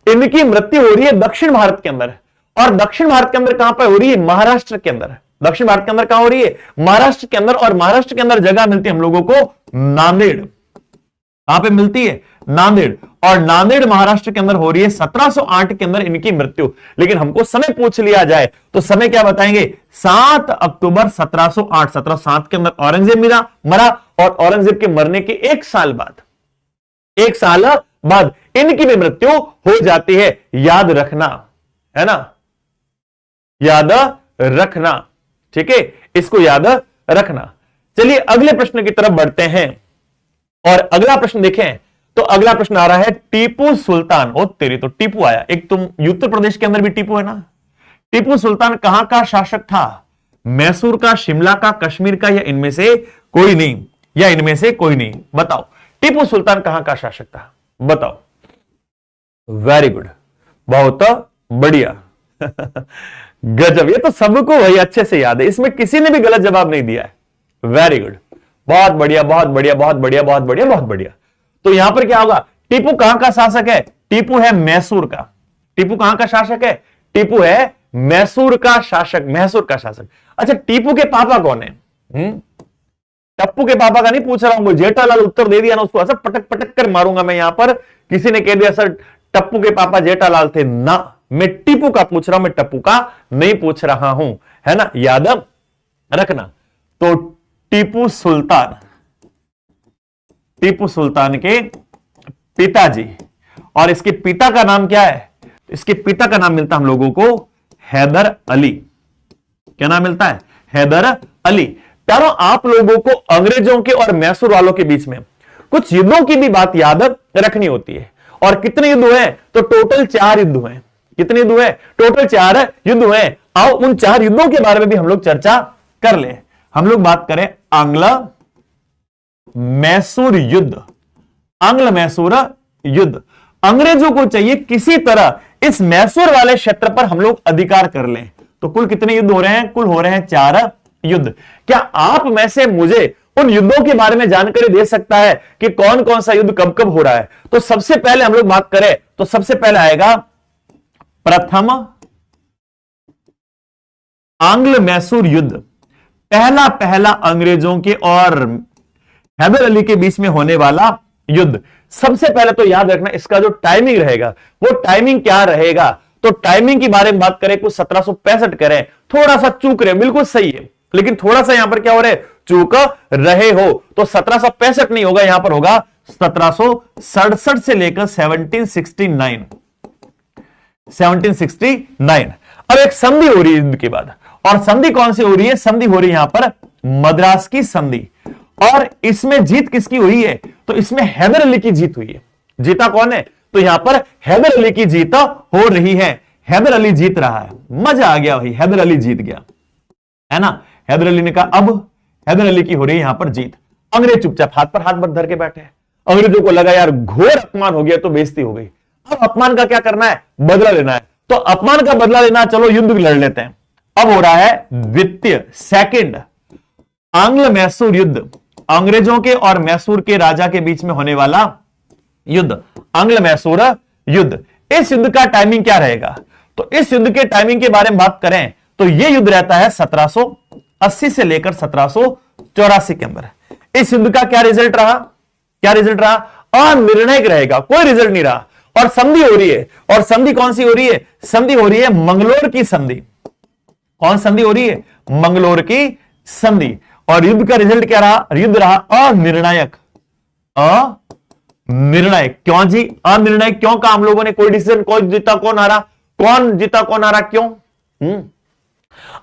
इनकी मृत्यु हो रही है दक्षिण भारत के अंदर। और दक्षिण भारत के अंदर कहां पर हो रही है? महाराष्ट्र के अंदर। दक्षिण भारत के अंदर कहां हो रही है? महाराष्ट्र के अंदर। और महाराष्ट्र के अंदर जगह मिलती है हम लोगों को नांदेड़। कहां पे मिलती है? नांदेड़। और नांदेड़ महाराष्ट्र के अंदर हो रही है 1708 के अंदर इनकी मृत्यु। लेकिन हमको समय पूछ लिया जाए तो समय क्या बताएंगे? 7 अक्टूबर 1708। 1707 के अंदर औरंगजेब मरा और औरंगजेब के मरने के एक साल बाद इनकी भी मृत्यु हो जाती है। याद रखना, है ना, याद रखना। ठीक है, इसको याद रखना। चलिए अगले प्रश्न की तरफ बढ़ते हैं। और अगला प्रश्न देखें तो अगला प्रश्न आ रहा है टीपू सुल्तान। ओ तेरी, तो टीपू आया। एक तुम उत्तर प्रदेश के अंदर भी टीपू है ना। टीपू सुल्तान कहां का शासक था? मैसूर का, शिमला का, कश्मीर का, या इनमें से कोई नहीं? बताओ, टीपू सुल्तान कहां का शासक था? बताओ। वेरी गुड, बहुत बढ़िया। गजब, ये तो सबको भाई अच्छे से याद है, इसमें किसी ने भी गलत जवाब नहीं दिया है। वेरी गुड, बहुत बढ़िया, बहुत बढ़िया, बहुत बढ़िया, बहुत बढ़िया, बहुत बढ़िया। तो यहां पर क्या होगा? टीपू कहां का शासक है? टीपू है मैसूर का। टीपू कहां का शासक है? टीपू है मैसूर का शासक। अच्छा, टीपू के पापा कौन है? टप्पू के पापा का नहीं पूछ रहा हूं, जेठालाल उत्तर दे दिया ना, उसको ऐसा पटक पटक कर मारूंगा मैं। यहां पर किसी ने कह दिया सर टप्पू के पापा जेठालाल थे ना, मैं टीपू का पूछ रहा हूं, मैं टप्पू का नहीं पूछ रहा हूं, है ना, याद रखना। तो टीपू सुल्तान के पिताजी, और इसके पिता का नाम क्या है? इसके पिता का नाम मिलता हम लोगों को हैदर अली। क्या नाम मिलता है? हैदर अली। प्यारों, आप लोगों को अंग्रेजों के और मैसूर वालों के बीच में कुछ युद्धों की भी बात याद रखनी होती है। और कितने युद्ध हुए? तो टोटल 4 युद्ध हुए। कितने युद्ध हुए? टोटल 4 युद्ध हुए। आओ उन 4 युद्धों के बारे में भी हम लोग चर्चा कर ले। हम लोग बात करें आंग्ल मैसूर युद्ध। आंग्ल मैसूर युद्ध, अंग्रेजों को चाहिए किसी तरह इस मैसूर वाले क्षेत्र पर हम लोग अधिकार कर लें। तो कुल कितने युद्ध हो रहे हैं? कुल हो रहे हैं 4 युद्ध। क्या आप में से मुझे उन युद्धों के बारे में जानकारी दे सकता है कि कौन कौन सा युद्ध कब कब हो रहा है? तो सबसे पहले हम लोग बात करें तो सबसे पहले आएगा प्रथम आंग्ल मैसूर युद्ध। पहला अंग्रेजों के और हैदर अली के बीच में होने वाला युद्ध। सबसे पहले तो याद रखना इसका जो टाइमिंग रहेगा वो टाइमिंग क्या रहेगा। तो टाइमिंग के बारे में बात करें कुछ 1765 करें, थोड़ा सा चूक रहे, बिल्कुल सही है, लेकिन थोड़ा सा यहां पर क्या हो रहे, चूक रहे हो। तो 1765 नहीं होगा, यहां पर होगा 1767 से लेकर 1769। अब एक संधि हो रही है युद्ध के बाद, और संधि कौन सी हो रही है? संधि हो रही है यहां पर मद्रास की संधि। और इसमें जीत किसकी हुई है? तो इसमें हैदर अली की जीत हुई है। जीता कौन है? तो यहां पर हैदर अली की जीत हो रही है। हैदर अली जीत रहा है, मजा आ गया भाई, हैदर अली जीत गया, है ना। हैदर अली ने कहा अब हैदर अली की हो रही है यहां पर जीत। अंग्रेज चुपचाप हाथ पर हाथ धर के बैठे। अंग्रेजों को लगा यार घोर अपमान हो गया, तो बेइज्जती हो गई। अब अपमान का क्या करना है? बदला लेना है। तो अपमान का बदला लेना, चलो युद्ध लड़ लेते हैं। अब हो रहा है द्वितीय सेकंड आंग्ल मैसूर युद्ध। अंग्रेजों के और मैसूर के राजा के बीच में होने वाला युद्ध, आंग्ल मैसूर युद्ध। इस युद्ध का टाइमिंग क्या रहेगा? तो इस युद्ध के टाइमिंग के बारे में बात करें तो यह युद्ध रहता है 1780 से लेकर 1784 के अंदर। इस युद्ध का क्या रिजल्ट रहा? क्या रिजल्ट रहा? अनिर्णायक रहेगा, कोई रिजल्ट नहीं रहा। और संधि हो रही है, और संधि कौन सी हो रही है? संधि हो रही है मंगलोर की संधि। कौन संधि हो रही है? मंगलोर की संधि। और युद्ध का रिजल्ट क्या रहा? युद्ध रहा अनिर्णायक। अनिर्णायक क्यों जी? अनिर्णायक क्यों कहा हम लोगों ने? कोई डिसीजन, कौन जीता कौन हारा, कौन जीता कौन हारा, क्यों?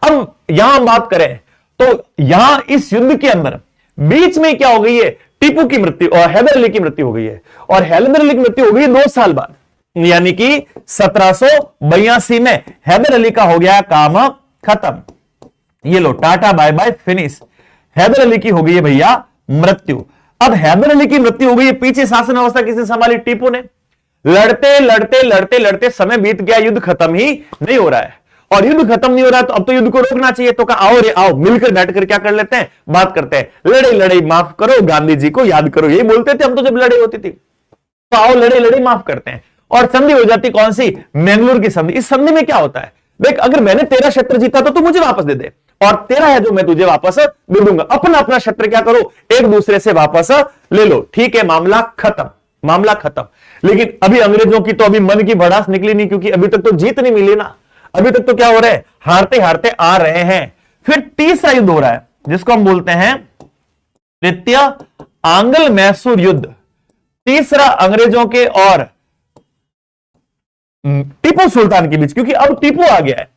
अब यहां हम बात करें तो यहां इस युद्ध के अंदर बीच में क्या हो गई है? टीपू की मृत्यु और हैदर अली की मृत्यु हो गई है। और हैदर अली की मृत्यु हो गई 2 साल बाद, यानी कि 1782 में हैदर अली का हो गया काम खत्म। ये लो, tata bye bye finish. Haider Ali की हो गई है भैया मृत्यु। अब हैदर अली की मृत्यु हो गई है, पीछे शासन व्यवस्था किसने संभाली? टीपू ने। लड़ते लड़ते लड़ते लड़ते समय बीत गया, युद्ध खत्म ही नहीं हो रहा है। और युद्ध खत्म नहीं हो रहा, तो अब तो युद्ध को रोकना चाहिए। तो कहा आओ रे आओ, मिलकर बैठकर क्या कर लेते हैं, बात करते हैं। लड़े लड़े माफ करो, गांधी जी को याद करो, यही बोलते थे हम तो जब लड़ाई होती थी। तो आओ लड़े लड़े माफ करते हैं। और संधि हो जाती कौन सी? मैंगलोर की संधि। इस संधि में क्या होता है? देख, अगर मैंने तेरा क्षेत्र जीता तो तू मुझे वापस दे दे, और तेरा है जो मैं तुझे वापस दे दूंगा। अपना अपना क्षेत्र क्या करो, एक दूसरे से वापस ले लो। ठीक है, मामला खत्म, मामला खत्म। लेकिन अभी अंग्रेजों की तो अभी मन की भड़ास निकली नहीं, क्योंकि अभी तक तो जीत नहीं मिली ना। अभी तक तो क्या हो रहा है? हारते हारते आ रहे हैं। फिर तीसरा युद्ध हो रहा है, जिसको हम बोलते हैं तृतीय आंग्ल मैसूर युद्ध। तीसरा अंग्रेजों के और टीपू सुल्तान के बीच, क्योंकि अब टीपू आ गया है।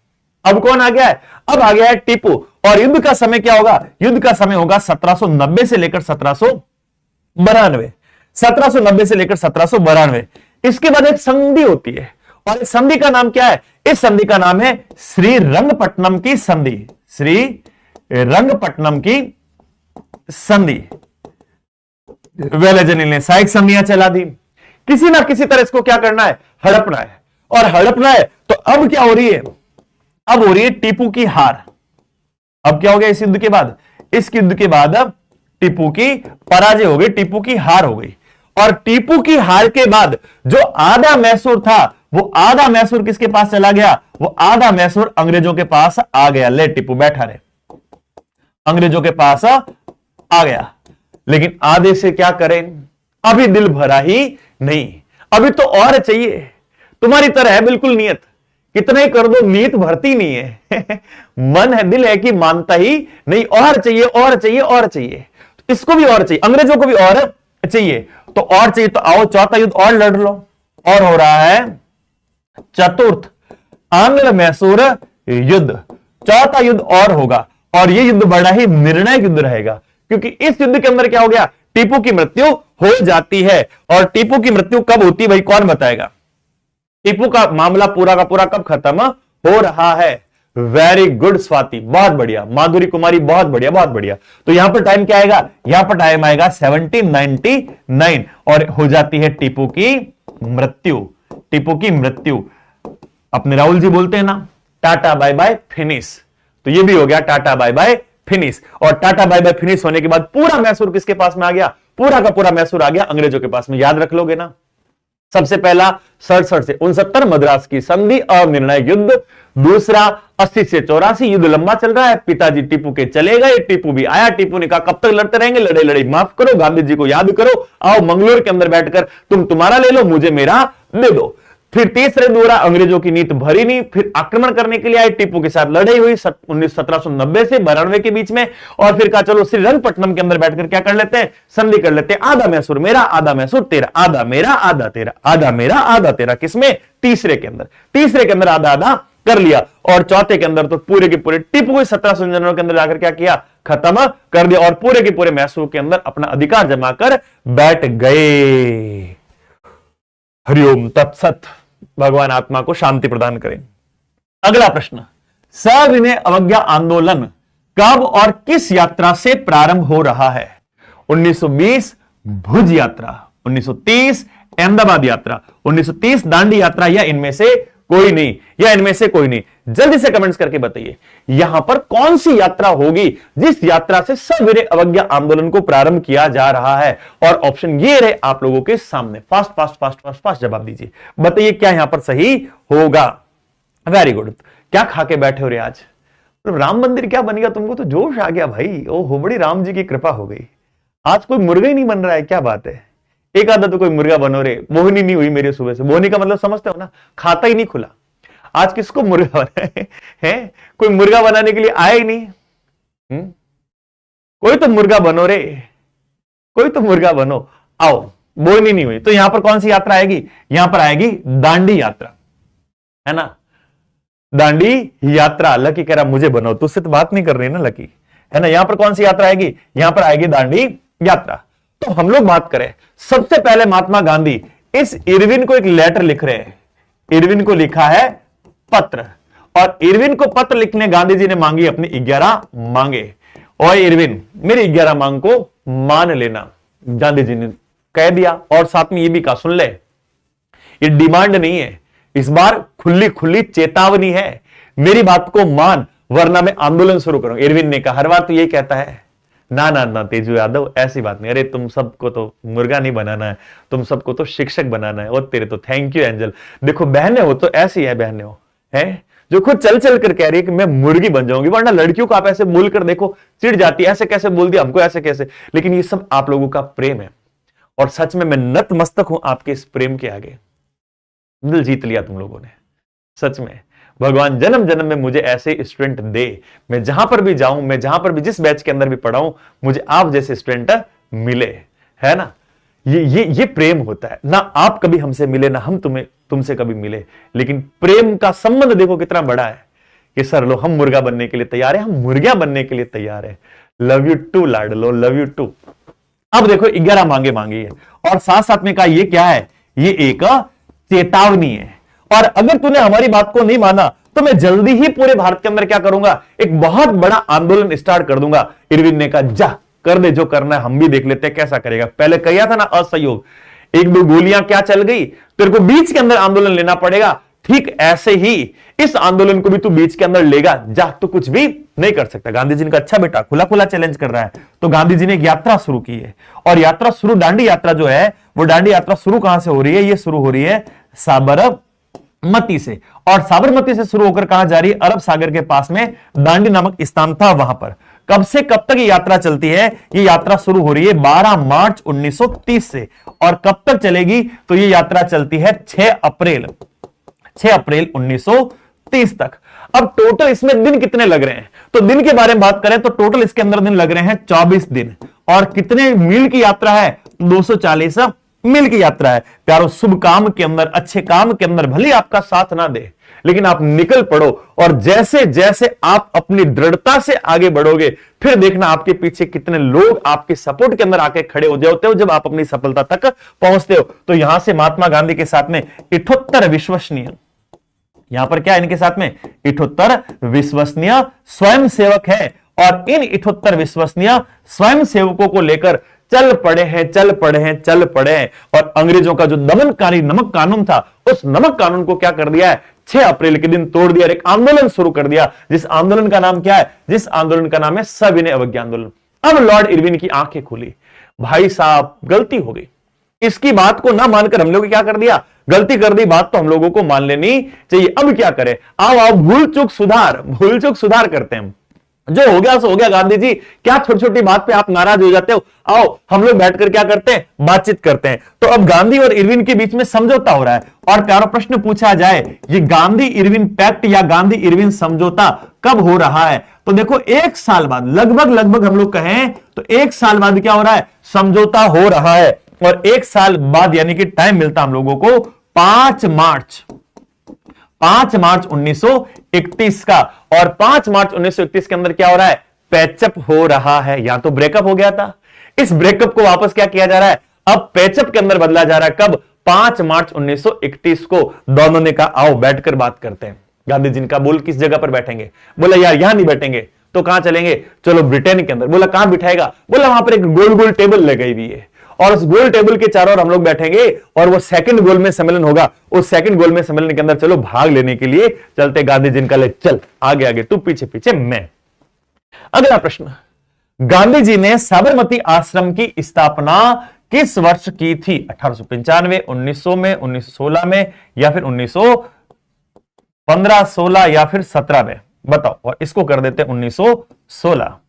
अब कौन आ गया है? अब आ गया है टीपू। और युद्ध का समय क्या होगा? युद्ध का समय होगा 1790 से लेकर 1792। 1790 से लेकर 1792। इसके बाद एक संधि होती है, और इस संधि का नाम क्या है? इस संधि का नाम है श्रीरंगपट्टनम की संधि। श्रीरंगपट्टनम की संधि। वेलेजनी ने सहायक संधियां चला दी। किसी ना किसी तरह इसको क्या करना है? हड़पना है। और हड़पना है तो अब क्या हो रही है? अब हो रही है टीपू की हार। अब क्या हो गया इस युद्ध के बाद? इस युद्ध के बाद अब टीपू की पराजय हो गई, टीपू की हार हो गई। और टीपू की हार के बाद जो आधा मैसूर था, वो आधा मैसूर किसके पास चला गया? वो आधा मैसूर अंग्रेजों के पास आ गया। ले टीपू बैठा रहे, अंग्रेजों के पास आ गया। लेकिन आधे से क्या करें? अभी दिल भरा ही नहीं, अभी तो और चाहिए। तुम्हारी तरह है बिल्कुल नियत, कितना ही कर दो नीयत भरती नहीं है। मन है, दिल है कि मानता ही नहीं, और चाहिए और चाहिए और चाहिए। इसको भी और चाहिए, अंग्रेजों को भी और चाहिए, तो और चाहिए। तो आओ चौथा युद्ध और लड़ लो। और हो रहा है चतुर्थ आंग्ल मैसूर युद्ध। चौथा युद्ध और होगा, और ये युद्ध बड़ा ही निर्णायक युद्ध रहेगा, क्योंकि इस युद्ध के अंदर क्या हो गया, टीपू की मृत्यु हो जाती है। और टीपू की मृत्यु कब होती है भाई, कौन बताएगा? टीपू का मामला पूरा का पूरा कब खत्म हो रहा है? वेरी गुड स्वाति, बहुत बढ़िया। माधुरी कुमारी, बहुत बढ़िया, बहुत बढ़िया। तो यहां पर टाइम क्या आएगा, यहां पर टाइम आएगा 1799 और हो जाती है टीपू की मृत्यु। टीपू की मृत्यु, अपने राहुल जी बोलते हैं ना, टाटा बाय बाय फिनिश, तो ये भी हो गया टाटा बाय बाय फिनिश। और टाटा बाय बाय फिनिश होने के बाद पूरा मैसूर किसके पास में आ गया, पूरा का पूरा मैसूर आ गया अंग्रेजों के पास में। याद रख लोगे ना, सबसे पहला 67 से 69 मद्रास की संधि और निर्णायक युद्ध, दूसरा 80 से 84 युद्ध लंबा चल रहा है, पिताजी टीपू के चले गए, टीपू भी आया, टीपू ने कहा कब तक लड़ते रहेंगे, लड़े लड़े माफ करो, गांधी जी को याद करो, आओ मंगलोर के अंदर बैठकर तुम तुम्हारा ले लो, मुझे मेरा दे दो। फिर तीसरे दोहरा अंग्रेजों की नीति भरी नहीं, फिर आक्रमण करने के लिए आए, टीपू के साथ लड़ाई हुई 1790 से 92 के बीच में, और फिर कहा चलो श्रीरंगपट्टनम के अंदर बैठकर क्या कर लेते हैं, संधि कर लेते हैं, आधा मैसूर मेरा, आधा मैसूर तेरा, आधा मेरा आधा तेरा, आधा मेरा आधा तेरा, किसमें, तीसरे के अंदर, तीसरे के अंदर आधा आधा कर लिया। और चौथे के अंदर तो पूरे के पूरे टीपू को 1799 के अंदर जाकर क्या किया, खत्म कर दिया, और पूरे के पूरे मैसूर के अंदर अपना अधिकार जमा कर बैठ गए। हरिओम तत्सत, भगवान आत्मा को शांति प्रदान करें। अगला प्रश्न, सविनय अवज्ञा आंदोलन कब और किस यात्रा से प्रारंभ हो रहा है? 1920 भुज यात्रा, 1930 अहमदाबाद यात्रा, 1930 दांडी यात्रा, या इनमें से कोई नहीं, या इनमें से कोई नहीं? जल्दी से कमेंट्स करके बताइए यहां पर कौन सी यात्रा होगी जिस यात्रा से सविनय अवज्ञा आंदोलन को प्रारंभ किया जा रहा है। और ऑप्शन ये रहे आप लोगों के सामने, fast fast fast fast fast जवाब दीजिए, बताइए क्या यहां पर सही होगा। Very good. क्या खा के बैठे हो रे आज? राम मंदिर क्या बनेगा, तुमको तो जोश आ गया भाई, ओहो बड़ी राम जी की कृपा हो गई। आज कोई मुर्गा ही नहीं बन रहा है, क्या बात है? एक आधा तो कोई मुर्गा बनो रे, मोहनी नहीं हुई मेरे सुबह से। मोहनी का मतलब समझते हो ना, खाता ही नहीं खुला। आज किसको मुर्गा बनाए हैं? कोई मुर्गा बनाने के लिए आया ही नहीं। कोई तो मुर्गा बनो रे, कोई तो मुर्गा बनो, आओ। मोहनी नहीं हुई तो यहां पर कौन सी यात्रा आएगी? यहां पर आएगी दांडी यात्रा, है ना, दांडी यात्रा। लकी कह रहा मुझे बनाओ, तुझसे तो बात नहीं कर रही ना लकी, है ना। यहां पर कौन सी यात्रा आएगी? यहां पर आएगी दांडी यात्रा। तो हम लोग बात करें, सबसे पहले महात्मा गांधी इस इरविन को एक लेटर लिख रहे हैं। इरविन को लिखा है पत्र, और इरविन को पत्र लिखने गांधी जी ने मांगी अपनी 11 मांगे। और इरविन मेरी 11 मांग को मान लेना, गांधी जी ने कह दिया। और साथ में ये भी कहा, सुन ले, ये डिमांड नहीं है, इस बार खुली खुली चेतावनी है, मेरी बात को मान वरना मैं आंदोलन शुरू करूंगा। इरविन ने कहा, हर बार तो यही कहता है, ना ना ना तेजू यादव ऐसी बात नहीं, अरे तुम सबको तो मुर्गा नहीं बनाना है, तुम सबको तो शिक्षक बनाना है। और तेरे तो थैंक यू एंजल, देखो बहनें हो तो ऐसी है, बहनें हो है जो खुद चल चल कर कह रही है कि मैं मुर्गी बन जाऊंगी, वरना लड़कियों को आप ऐसे बोल कर देखो चिढ़ जाती है, ऐसे कैसे बोल दिया हमको, ऐसे कैसे। लेकिन ये सब आप लोगों का प्रेम है, और सच में मैं नतमस्तक हूं आपके इस प्रेम के आगे। दिल जीत लिया तुम लोगों ने, सच में। भगवान जन्म जन्म में मुझे ऐसे स्टूडेंट दे, मैं जहां पर भी जाऊं, मैं जहां पर भी जिस बैच के अंदर भी पढ़ाऊं, मुझे आप जैसे स्टूडेंट मिले, है ना। ये प्रेम होता है ना। आप कभी हमसे मिले ना हम तुमसे कभी मिले, लेकिन प्रेम का संबंध देखो कितना बड़ा है कि सर लो हम मुर्गा बनने के लिए तैयार है, हम मुर्गियां बनने के लिए तैयार है। लव यू टू लाडलो, लव यू टू। अब देखो 11 मांगे मांगी है, और साथ साथ में कहा ये क्या है, ये एक चेतावनी है। और अगर तूने हमारी बात को नहीं माना तो मैं जल्दी ही पूरे भारत के अंदर क्या करूंगा, एक बहुत बड़ा आंदोलन स्टार्ट कर दूंगा। इरविन ने कहा जा कर दे, जो करना है हम भी देख लेते हैं कैसा करेगा। पहले कहा था ना असहयोग, 1-2 गोलियां क्या चल गई, तेरे को बीच के अंदर आंदोलन लेना पड़ेगा। ठीक ऐसे ही इस आंदोलन को भी तू बीच के अंदर लेगा, जा तो कुछ भी नहीं कर सकता। गांधी जी ने कहा अच्छा बेटा, खुला खुला चैलेंज कर रहा है। तो गांधी जी ने एक यात्रा शुरू की है, और यात्रा शुरू, दांडी यात्रा जो है वो दांडी यात्रा शुरू कहां से हो रही है? ये शुरू हो रही है साबरमती से। और साबरमती से शुरू होकर कहां जा रही है? अरब सागर के पास में दांडी नामक स्थान था, वहां पर। कब से कब तक ये यात्रा चलती है? ये यात्रा शुरू हो रही है 12 मार्च 1930 से, और कब तक चलेगी? तो ये यात्रा चलती है 6 अप्रैल 1930 तक। अब टोटल इसमें दिन कितने लग रहे हैं? तो दिन के बारे में बात करें तो टोटल इसके अंदर दिन लग रहे हैं 24 दिन। और कितने मील की यात्रा है? 240 मील की यात्रा है। प्यारो, शुभ काम के अंदर, अच्छे काम के अंदर भले आपका साथ ना दे, लेकिन आप निकल पड़ो और जैसे जैसे आप अपनी दृढ़ता से आगे बढ़ोगे, फिर देखना आपके पीछे कितने लोग आपके सपोर्ट के अंदर आके खड़े हो जाते हो जब आप अपनी सफलता तक पहुंचते हो। तो यहां से महात्मा गांधी के साथ में 78 विश्वसनीय, यहां पर क्या इनके साथ में 78 विश्वसनीय स्वयंसेवक है, और इन 78 विश्वसनीय स्वयंसेवकों को लेकर चल पड़े हैं, चल पड़े हैं, चल पड़े हैं। और अंग्रेजों का जो दमनकारी नमक कानून था, उस नमक कानून को क्या कर दिया है, 6 अप्रैल के दिन तोड़ दिया और एक आंदोलन शुरू कर दिया, जिस आंदोलन का नाम क्या है, जिस आंदोलन का नाम है सविनय अवज्ञा आंदोलन। अब लॉर्ड इरविन की आंखें खुली, भाई साहब गलती हो गई, इसकी बात को ना मानकर हम लोग क्या कर दिया, गलती कर दी, बात तो हम लोगों को मान लेनी चाहिए। अब क्या करें, आओ आओ भूल चूक सुधार करते हैं। जो हो गया सो हो गया, गांधी जी क्या छोटी छोटी बात पे आप नाराज हो जाते हो, आओ हम लोग बैठकर क्या करते हैं, बातचीत करते हैं। तो अब गांधी और इरविन के बीच में समझौता हो रहा है, और प्यारा प्रश्न पूछा जाए, ये गांधी इरविन पैक्ट या गांधी इरविन समझौता कब हो रहा है? तो देखो 1 साल बाद, लगभग हम लोग कहें तो 1 साल बाद क्या हो रहा है, समझौता हो रहा है। और 1 साल बाद यानी कि टाइम मिलता हम लोगों को 5 मार्च 1931 का, और 5 मार्च 1931 के अंदर क्या हो रहा है, पैचअप हो रहा है। या तो ब्रेकअप हो गया था, इस ब्रेकअप को वापस क्या किया जा रहा है, अब पैचअप के अंदर बदला जा रहा है। कब, 5 मार्च 1931 को। दोनों ने कहा आओ बैठकर बात करते हैं। गांधी जी का बोल किस जगह पर बैठेंगे, बोला यार यहां नहीं बैठेंगे, तो कहां चलेंगे, चलो ब्रिटेन के अंदर। बोला कहां बिठाएगा, बोला वहां पर एक गोल गोल टेबल लगाई हुई है, और उस गोल टेबल के चारों ओर हम लोग बैठेंगे, और वो सेकंड गोल में सम्मेलन होगा। उस सेकंड गोल में सम्मेलन के अंदर चलो भाग लेने के लिए चलते। गांधी जी का ले चल, आगे आगे तू, पीछे पीछे मैं। अगला प्रश्न, गांधी जी ने साबरमती आश्रम की स्थापना किस वर्ष की थी? 1895, 1900 में, 1916 में, या फिर 1915, 16 या फिर 17 में? बताओ। और इसको कर देते 1916,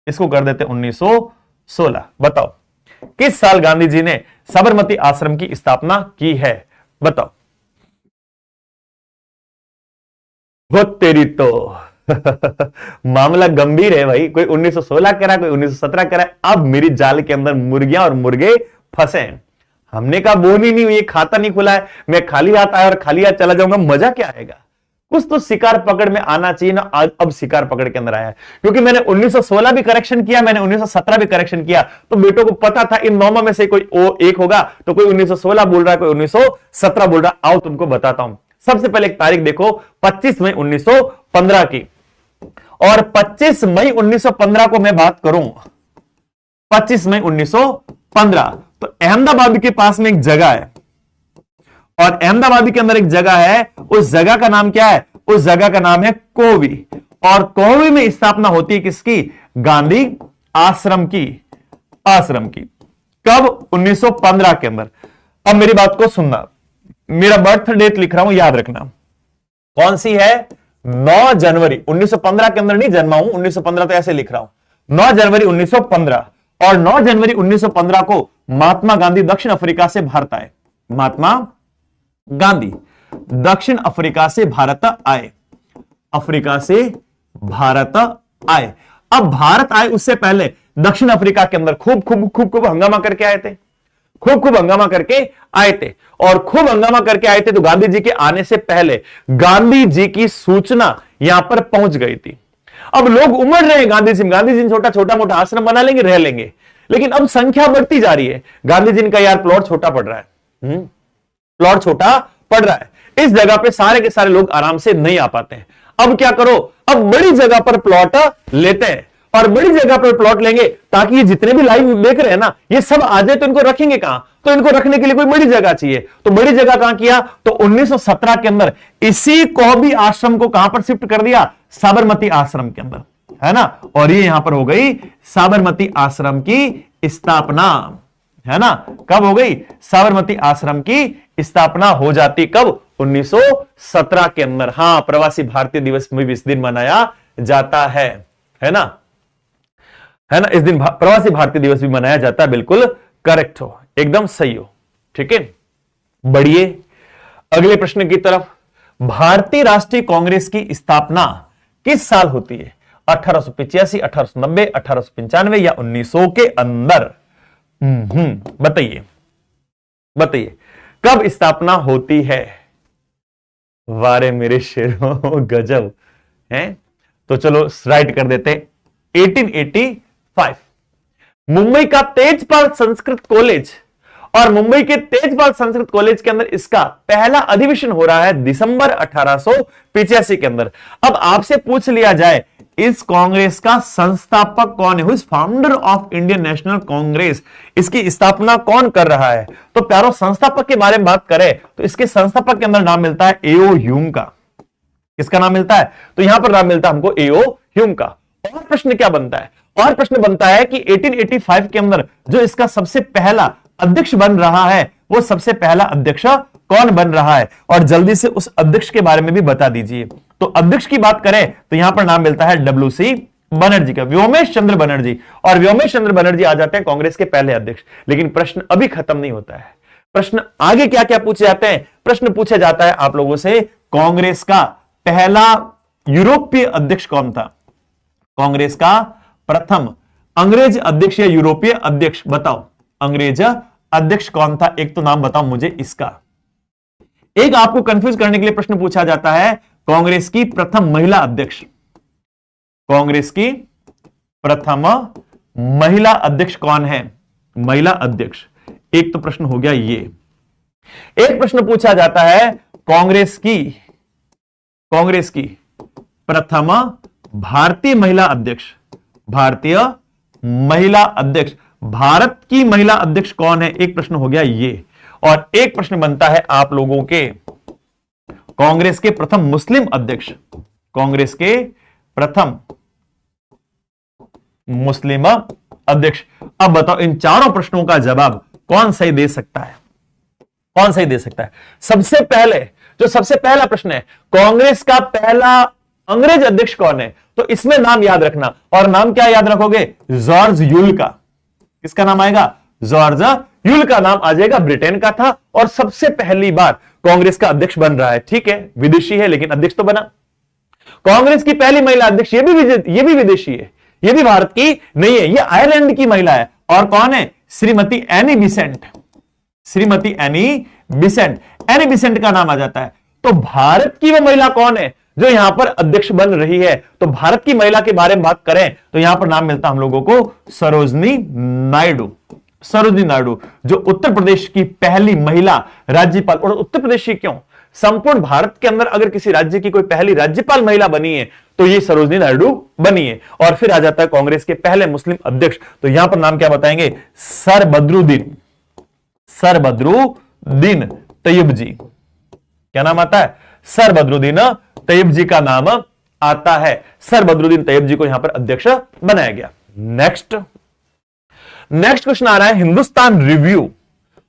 इसको कर देते 1916। बताओ किस साल गांधी जी ने साबरमती आश्रम की स्थापना की है? बताओ। वो तेरी तो मामला गंभीर है भाई, कोई 1916 कह रहा है, कोई 1917 कह रहा है। अब मेरी जाल के अंदर मुर्गियां और मुर्गे फंसे हैं। हमने कहा बोन ही नहीं हुई, खाता नहीं खुला है, मैं खाली हाथ आया और खाली हाथ चला जाऊंगा, मजा क्या आएगा? कुछ तो शिकार पकड़ में आना चाहिए ना। अब शिकार पकड़ के अंदर आया है, क्योंकि मैंने 1916 भी करेक्शन किया, मैंने 1917 भी करेक्शन किया, तो बेटों को पता था इन नौमों में से कोई एक होगा। तो कोई 1916 बोल रहा है, कोई 1917 बोल रहा है। आओ तुमको बताता हूं। सबसे पहले एक तारीख देखो, 25 मई 1915 की। और 25 मई 1915 को मैं बात करूं, 25 मई 1915, तो अहमदाबाद के पास में एक जगह है, और अहमदाबाद के अंदर एक जगह है, उस जगह का नाम क्या है? उस जगह का नाम है कोवी। और कोवी में स्थापना होती है किसकी? गांधी आश्रम की। कब? 1915 के अंदर। अब मेरी बात को सुनना, मेरा बर्थ डेट लिख रहा हूं, याद रखना। कौन सी है? 9 जनवरी 1915 के अंदर नहीं जन्मा हूं, 1915 तो ऐसे लिख रहा हूं, 9 जनवरी 1915। और 9 जनवरी 1915 को महात्मा गांधी दक्षिण अफ्रीका से भारत आए। महात्मा गांधी दक्षिण अफ्रीका से भारत आए, अफ्रीका से भारत आए। अब भारत आए उससे पहले दक्षिण अफ्रीका के अंदर खूब हंगामा करके आए थे, खूब हंगामा करके आए थे। और खूब हंगामा करके आए थे, तो गांधी जी के आने से पहले गांधी जी की सूचना यहां पर पहुंच गई थी। अब लोग उमड़ रहे हैं गांधी जी छोटा मोटा आश्रम बना लेंगे, रह लेंगे। लेकिन अब संख्या बढ़ती जा रही है। गांधी जी का यार प्लॉट छोटा पड़ रहा है, प्लॉट छोटा पड़ रहा है, इस जगह पे सारे के सारे लोग आराम से नहीं आ पाते हैं। अब क्या करो, अब बड़ी जगह पर प्लॉट लेते हैं, और बड़ी जगह पर प्लॉट लेंगे ताकि ये जितने भी लाइव देख रहे हैं ना, ये सब आ जाए। तो इनको रखेंगे कहां? तो इनको रखने के लिए कोई बड़ी जगह चाहिए। तो बड़ी जगह कहां किया? तो 1917 के अंदर इसी कोबी आश्रम को कहां पर शिफ्ट कर दिया? साबरमती आश्रम के अंदर, है ना। और ये यहां पर हो गई साबरमती आश्रम की स्थापना, है ना। कब हो गई? साबरमती आश्रम की स्थापना हो जाती। कब? 1917 के अंदर। हां, प्रवासी भारतीय दिवस में भी इस दिन मनाया जाता है ना, है ना। इस दिन प्रवासी भारतीय दिवस भी मनाया जाता है। बिल्कुल करेक्ट हो, एकदम सही हो, ठीक है। बढ़िए अगले प्रश्न की तरफ। भारतीय राष्ट्रीय कांग्रेस की स्थापना किस साल होती है? 1885, 1890, 1895 या 1900 के अंदर? बताइए कब स्थापना होती है? वारे मेरे शेरों गजब है। तो चलो राइट कर देते 1885। मुंबई का तेजपाल संस्कृत कॉलेज, और मुंबई के तेजपाल संस्कृत कॉलेज के अंदर इसका पहला अधिवेशन हो रहा है दिसंबर 1885 के अंदर। अब आपसे पूछ लिया जाए इस कांग्रेस का संस्थापक कौन है, founder of Indian national Congress, इसकी स्थापना कौन कर रहा है, तो प्यारो संस्थापक के बारे में बात करें तो इसके संस्थापक के अंदर नाम मिलता है एओ ह्यूम का। किसका नाम मिलता है, तो यहां पर नाम मिलता है हमको एओ ह्यूम का। और प्रश्न क्या बनता है, और प्रश्न बनता है कि 1885 के अंदर जो इसका सबसे पहला अध्यक्ष बन रहा है वो सबसे पहला अध्यक्ष कौन बन रहा है, और जल्दी से उस अध्यक्ष के बारे में भी बता दीजिए। तो अध्यक्ष की बात करें तो यहां पर नाम मिलता है डब्ल्यूसी बनर्जी का, व्योमेश चंद्र बनर्जी। और व्योमेश चंद्र बनर्जी आ जाते हैं कांग्रेस के पहले अध्यक्ष। लेकिन प्रश्न अभी खत्म नहीं होता है, प्रश्न आगे क्या क्या पूछे जाते हैं। प्रश्न पूछा जाता है आप लोगों से कांग्रेस का पहला यूरोपीय अध्यक्ष कौन था, कांग्रेस का प्रथम अंग्रेज अध्यक्ष या यूरोपीय अध्यक्ष बताओ, अंग्रेज अध्यक्ष कौन था, एक तो नाम बताओ मुझे इसका। एक आपको कंफ्यूज करने के लिए प्रश्न पूछा जाता है कांग्रेस की प्रथम महिला अध्यक्ष, कांग्रेस की प्रथम महिला अध्यक्ष कौन है, महिला अध्यक्ष, एक तो प्रश्न हो गया ये। एक प्रश्न पूछा जाता है कांग्रेस की प्रथम भारतीय महिला अध्यक्ष, भारतीय महिला अध्यक्ष, भारत की महिला अध्यक्ष कौन है, एक प्रश्न हो गया ये। और एक प्रश्न बनता है आप लोगों के कांग्रेस के प्रथम मुस्लिम अध्यक्ष, कांग्रेस के प्रथम मुस्लिम अध्यक्ष। अब बताओ इन चारों प्रश्नों का जवाब कौन सही दे सकता है, कौन सही दे सकता है। सबसे पहले जो सबसे पहला प्रश्न है कांग्रेस का पहला अंग्रेज अध्यक्ष कौन है, तो इसमें नाम याद रखना, और नाम क्या याद रखोगे, जॉर्ज यूल का। किसका नाम आएगा, जॉर्ज यूल का नाम आ जाएगा, ब्रिटेन का था और सबसे पहली बार कांग्रेस का अध्यक्ष बन रहा है। ठीक है, विदेशी है लेकिन अध्यक्ष तो बना। कांग्रेस की पहली महिला अध्यक्ष ये भी विदेशी है, ये भी भारत की नहीं है, ये आयरलैंड की महिला है। और कौन है, Shrimati any Besant, Shrimati any Besant, any Besant का नाम आ जाता है। तो भारत की वो महिला कौन है जो यहां पर अध्यक्ष बन रही है, तो भारत की महिला के बारे में बात करें तो यहां पर नाम मिलता हम लोगों को सरोजनी नायडू, सरोजनी नायडू, जो उत्तर प्रदेश की पहली महिला राज्यपाल। और उत्तर प्रदेश की क्यों, संपूर्ण भारत के अंदर अगर किसी राज्य की कोई पहली राज्यपाल महिला बनी है तो ये सरोजनी नायडू बनी है। और फिर आ जाता है कांग्रेस के पहले मुस्लिम अध्यक्ष, तो यहां पर नाम क्या बताएंगे, सर बदरुद्दीन, सर बदरुद्दीन तैयब जी। क्या नाम आता है, सर बदरुद्दीन तैयब जी का नाम आता है। सर बदरुद्दीन तैयब जी को यहां पर अध्यक्ष बनाया गया। नेक्स्ट क्वेश्चन आ रहा है हिंदुस्तान रिव्यू,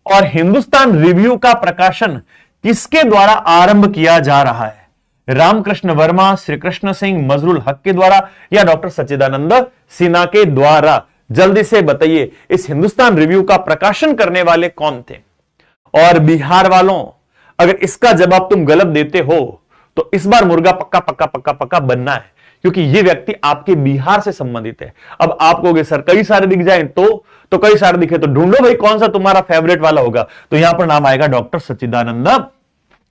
और हिंदुस्तान रिव्यू का प्रकाशन किसके द्वारा आरंभ किया जा रहा है, रामकृष्ण वर्मा, श्री कृष्ण सिंह, मजरुल हक के द्वारा या डॉक्टर सच्चिदानंद सिन्हा के द्वारा। जल्दी से बताइए इस हिंदुस्तान रिव्यू का प्रकाशन करने वाले कौन थे। और बिहार वालों अगर इसका जवाब तुम गलत देते हो तो इस बार मुर्गा पक्का पक्का पक्का पक्का बनना है, क्योंकि ये व्यक्ति आपके बिहार से संबंधित है। अब आप कहोगे सर कई सारे दिख जाए तो कई सारे दिखे तो ढूंढो भाई कौन सा तुम्हारा फेवरेट वाला होगा। तो यहां पर नाम आएगा डॉक्टर सच्चिदानंद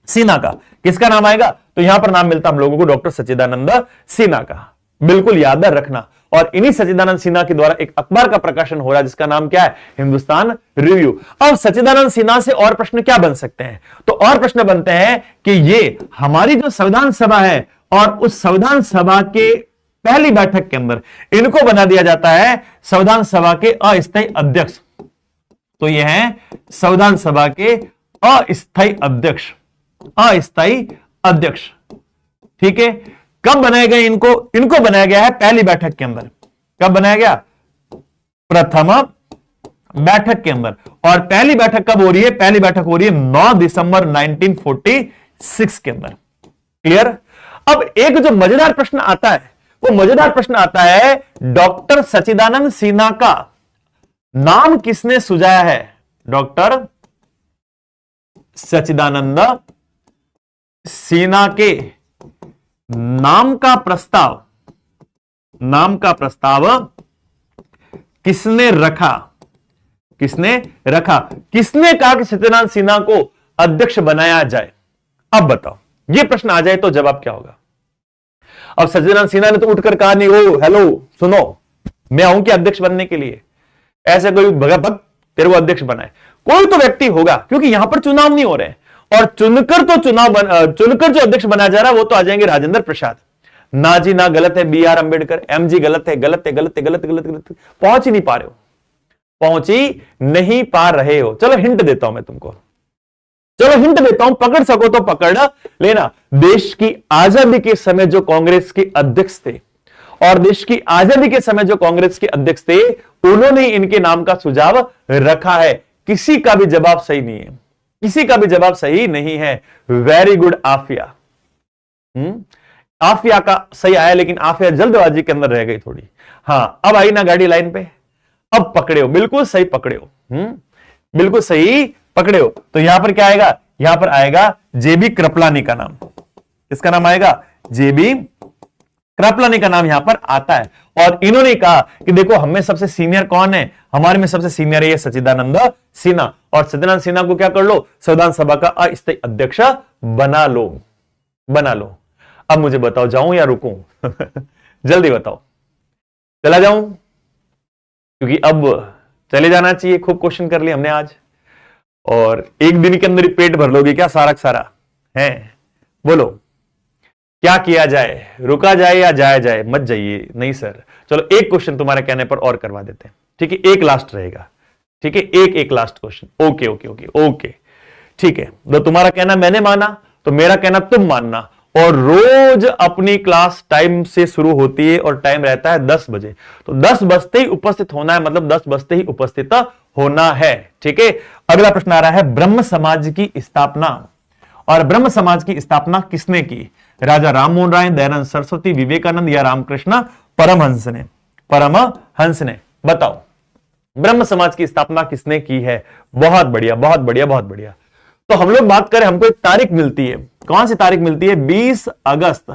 सिन्हा का। किसका नाम आएगा, तो यहां पर नाम मिलता हम लोगों को डॉक्टर सच्चिदानंद सिन्हा का, बिल्कुल याद रखना। और इन्हीं सच्चिदानंद सिन्हा के द्वारा एक अखबार का प्रकाशन हो रहा है जिसका नाम क्या है, हिंदुस्तान रिव्यू। अब सच्चिदानंद सिन्हा से और प्रश्न क्या बन सकते हैं, तो और प्रश्न बनते हैं कि ये हमारी जो संविधान सभा है और उस संविधान सभा के पहली बैठक के अंदर इनको बना दिया जाता है संविधान सभा के अस्थायी अध्यक्ष। तो ये हैं संविधान सभा के अस्थायी अध्यक्ष, अस्थायी अध्यक्ष। ठीक है, कब बनाए गए इनको बनाया गया है पहली बैठक के अंदर। कब बनाया गया, प्रथम बैठक के अंदर। और पहली बैठक कब हो रही है, पहली बैठक हो रही है 9 दिसंबर 1946 के अंदर। क्लियर। अब एक जो मजेदार प्रश्न आता है वो मजेदार प्रश्न आता है डॉक्टर सच्चिदानंद सिन्हा का नाम किसने सुझाया है, डॉक्टर सच्चिदानंद सिन्हा के नाम का प्रस्ताव किसने रखा, किसने कहा कि सच्चिदानंद सिन्हा को अध्यक्ष बनाया जाए। अब बताओ ये प्रश्न आ जाए तो जवाब क्या होगा? अब सज्जनानंद सिन्हा ने तो उठकर कहा नहीं, ओ हेलो सुनो, मैं आऊं कि अध्यक्ष बनने के लिए? ऐसे कोई भगत तेरे को अध्यक्ष बनाए? कोई तो व्यक्ति होगा, क्योंकि यहां पर चुनाव नहीं हो रहे हैं, और चुनकर जो अध्यक्ष बनाया जा रहा है वो तो आ जाएंगे राजेंद्र प्रसाद। ना जी ना, गलत है। BR अंबेडकर, MG गलत है, गलत है, गलत है, गलत है, गलत है, गलत है। पहुंच ही नहीं पा रहे हो, पहुंच ही नहीं पा रहे हो। चलो हिंट देता हूं मैं तुमको, चलो हिंट देता हूं, पकड़ सको तो पकड़ लेना। देश की आजादी के समय जो कांग्रेस के अध्यक्ष थे, और देश की आजादी के समय जो कांग्रेस के अध्यक्ष थे, उन्होंने इनके नाम का सुझाव रखा है। किसी का भी जवाब सही नहीं है, किसी का भी जवाब सही नहीं है। Very good Aafia. आफिया का सही आया, लेकिन आफिया जल्दबाजी के अंदर रह गई थोड़ी। हां, अब आई ना गाड़ी लाइन पे, अब पकड़े हो, बिल्कुल सही पकड़े हो। बिल्कुल सही पकड़े हो। तो यहां पर क्या आएगा? यहां पर आएगा JB कृपलानी का नाम। किसका नाम आएगा? JB कृपलानी का नाम यहां पर आता है। और इन्होंने कहा कि देखो, हमें सबसे सीनियर कौन है? हमारे में सबसे सीनियर है ये सच्चिदानंद सिन्हा, और सच्चिदानंद सिन्हा को क्या कर लो? संविधान सभा का अस्थायी अध्यक्ष बना लो, बना लो। अब मुझे बताओ, जाऊं या रुकूं? जल्दी बताओ, चला जाऊं? क्योंकि अब चले जाना चाहिए, खूब क्वेश्चन कर लिए हमने आज, और एक दिन के अंदर ही पेट भर लोगे क्या सारा सारा है? बोलो क्या किया जाए? रुका जाए या जाया जाए? मत जाइए, नहीं सर। चलो एक क्वेश्चन तुम्हारे कहने पर और करवा देते हैं, ठीक है? एक लास्ट रहेगा, ठीक है? एक last question. Okay okay okay okay, ठीक है। तो तुम्हारा कहना मैंने माना, तो मेरा कहना तुम मानना। और रोज अपनी क्लास टाइम से शुरू होती है, और टाइम रहता है 10 बजे। तो 10 बजते ही उपस्थित होना है, मतलब 10 बजते ही उपस्थित होना है, ठीक है? अगला प्रश्न आ रहा है, ब्रह्म समाज की स्थापना। और ब्रह्म समाज की स्थापना किसने की? राजा राममोहन राय, दयानंद सरस्वती, विवेकानंद, या रामकृष्ण परमहंस ने? परमहंस ने। बताओ, ब्रह्म समाज की स्थापना किसने की है? बहुत बढ़िया, बहुत बढ़िया, बहुत बढ़िया। तो हम लोग बात करें, हमको एक तारीख मिलती है। कौन सी तारीख मिलती है? 20 अगस्त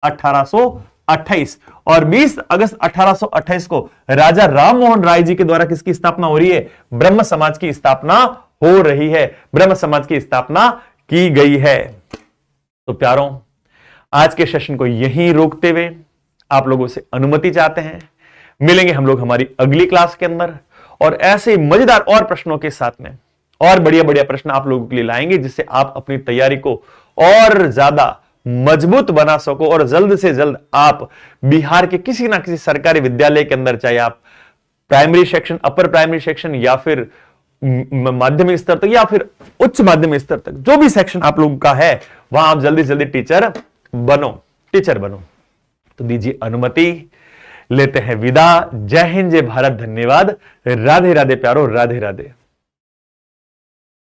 1828। और 20 अगस्त 1828 को राजा राममोहन राय जी के द्वारा किसकी स्थापना हो रही है? ब्रह्म समाज की स्थापना हो रही है, ब्रह्म समाज की स्थापना की गई है। तो प्यारों, आज के सेशन को यहीं रोकते हुए आप लोगों से अनुमति चाहते हैं। मिलेंगे हम लोग हमारी अगली क्लास के अंदर, और ऐसे मजेदार और प्रश्नों के साथ में और बढ़िया बढ़िया प्रश्न आप लोगों के लिए लाएंगे, जिससे आप अपनी तैयारी को और ज्यादा मजबूत बना सको, और जल्द से जल्द आप बिहार के किसी ना किसी सरकारी विद्यालय के अंदर, चाहे आप primary section, upper primary section, या फिर माध्यमिक स्तर तक, या फिर उच्च माध्यमिक स्तर तक, जो भी सेक्शन आप लोगों का है, वहां आप जल्दी जल्दी टीचर बनो। तो दीजिए अनुमति, लेते हैं विदा। जय हिंद, जय भारत, धन्यवाद, राधे राधे प्यारो, राधे राधे।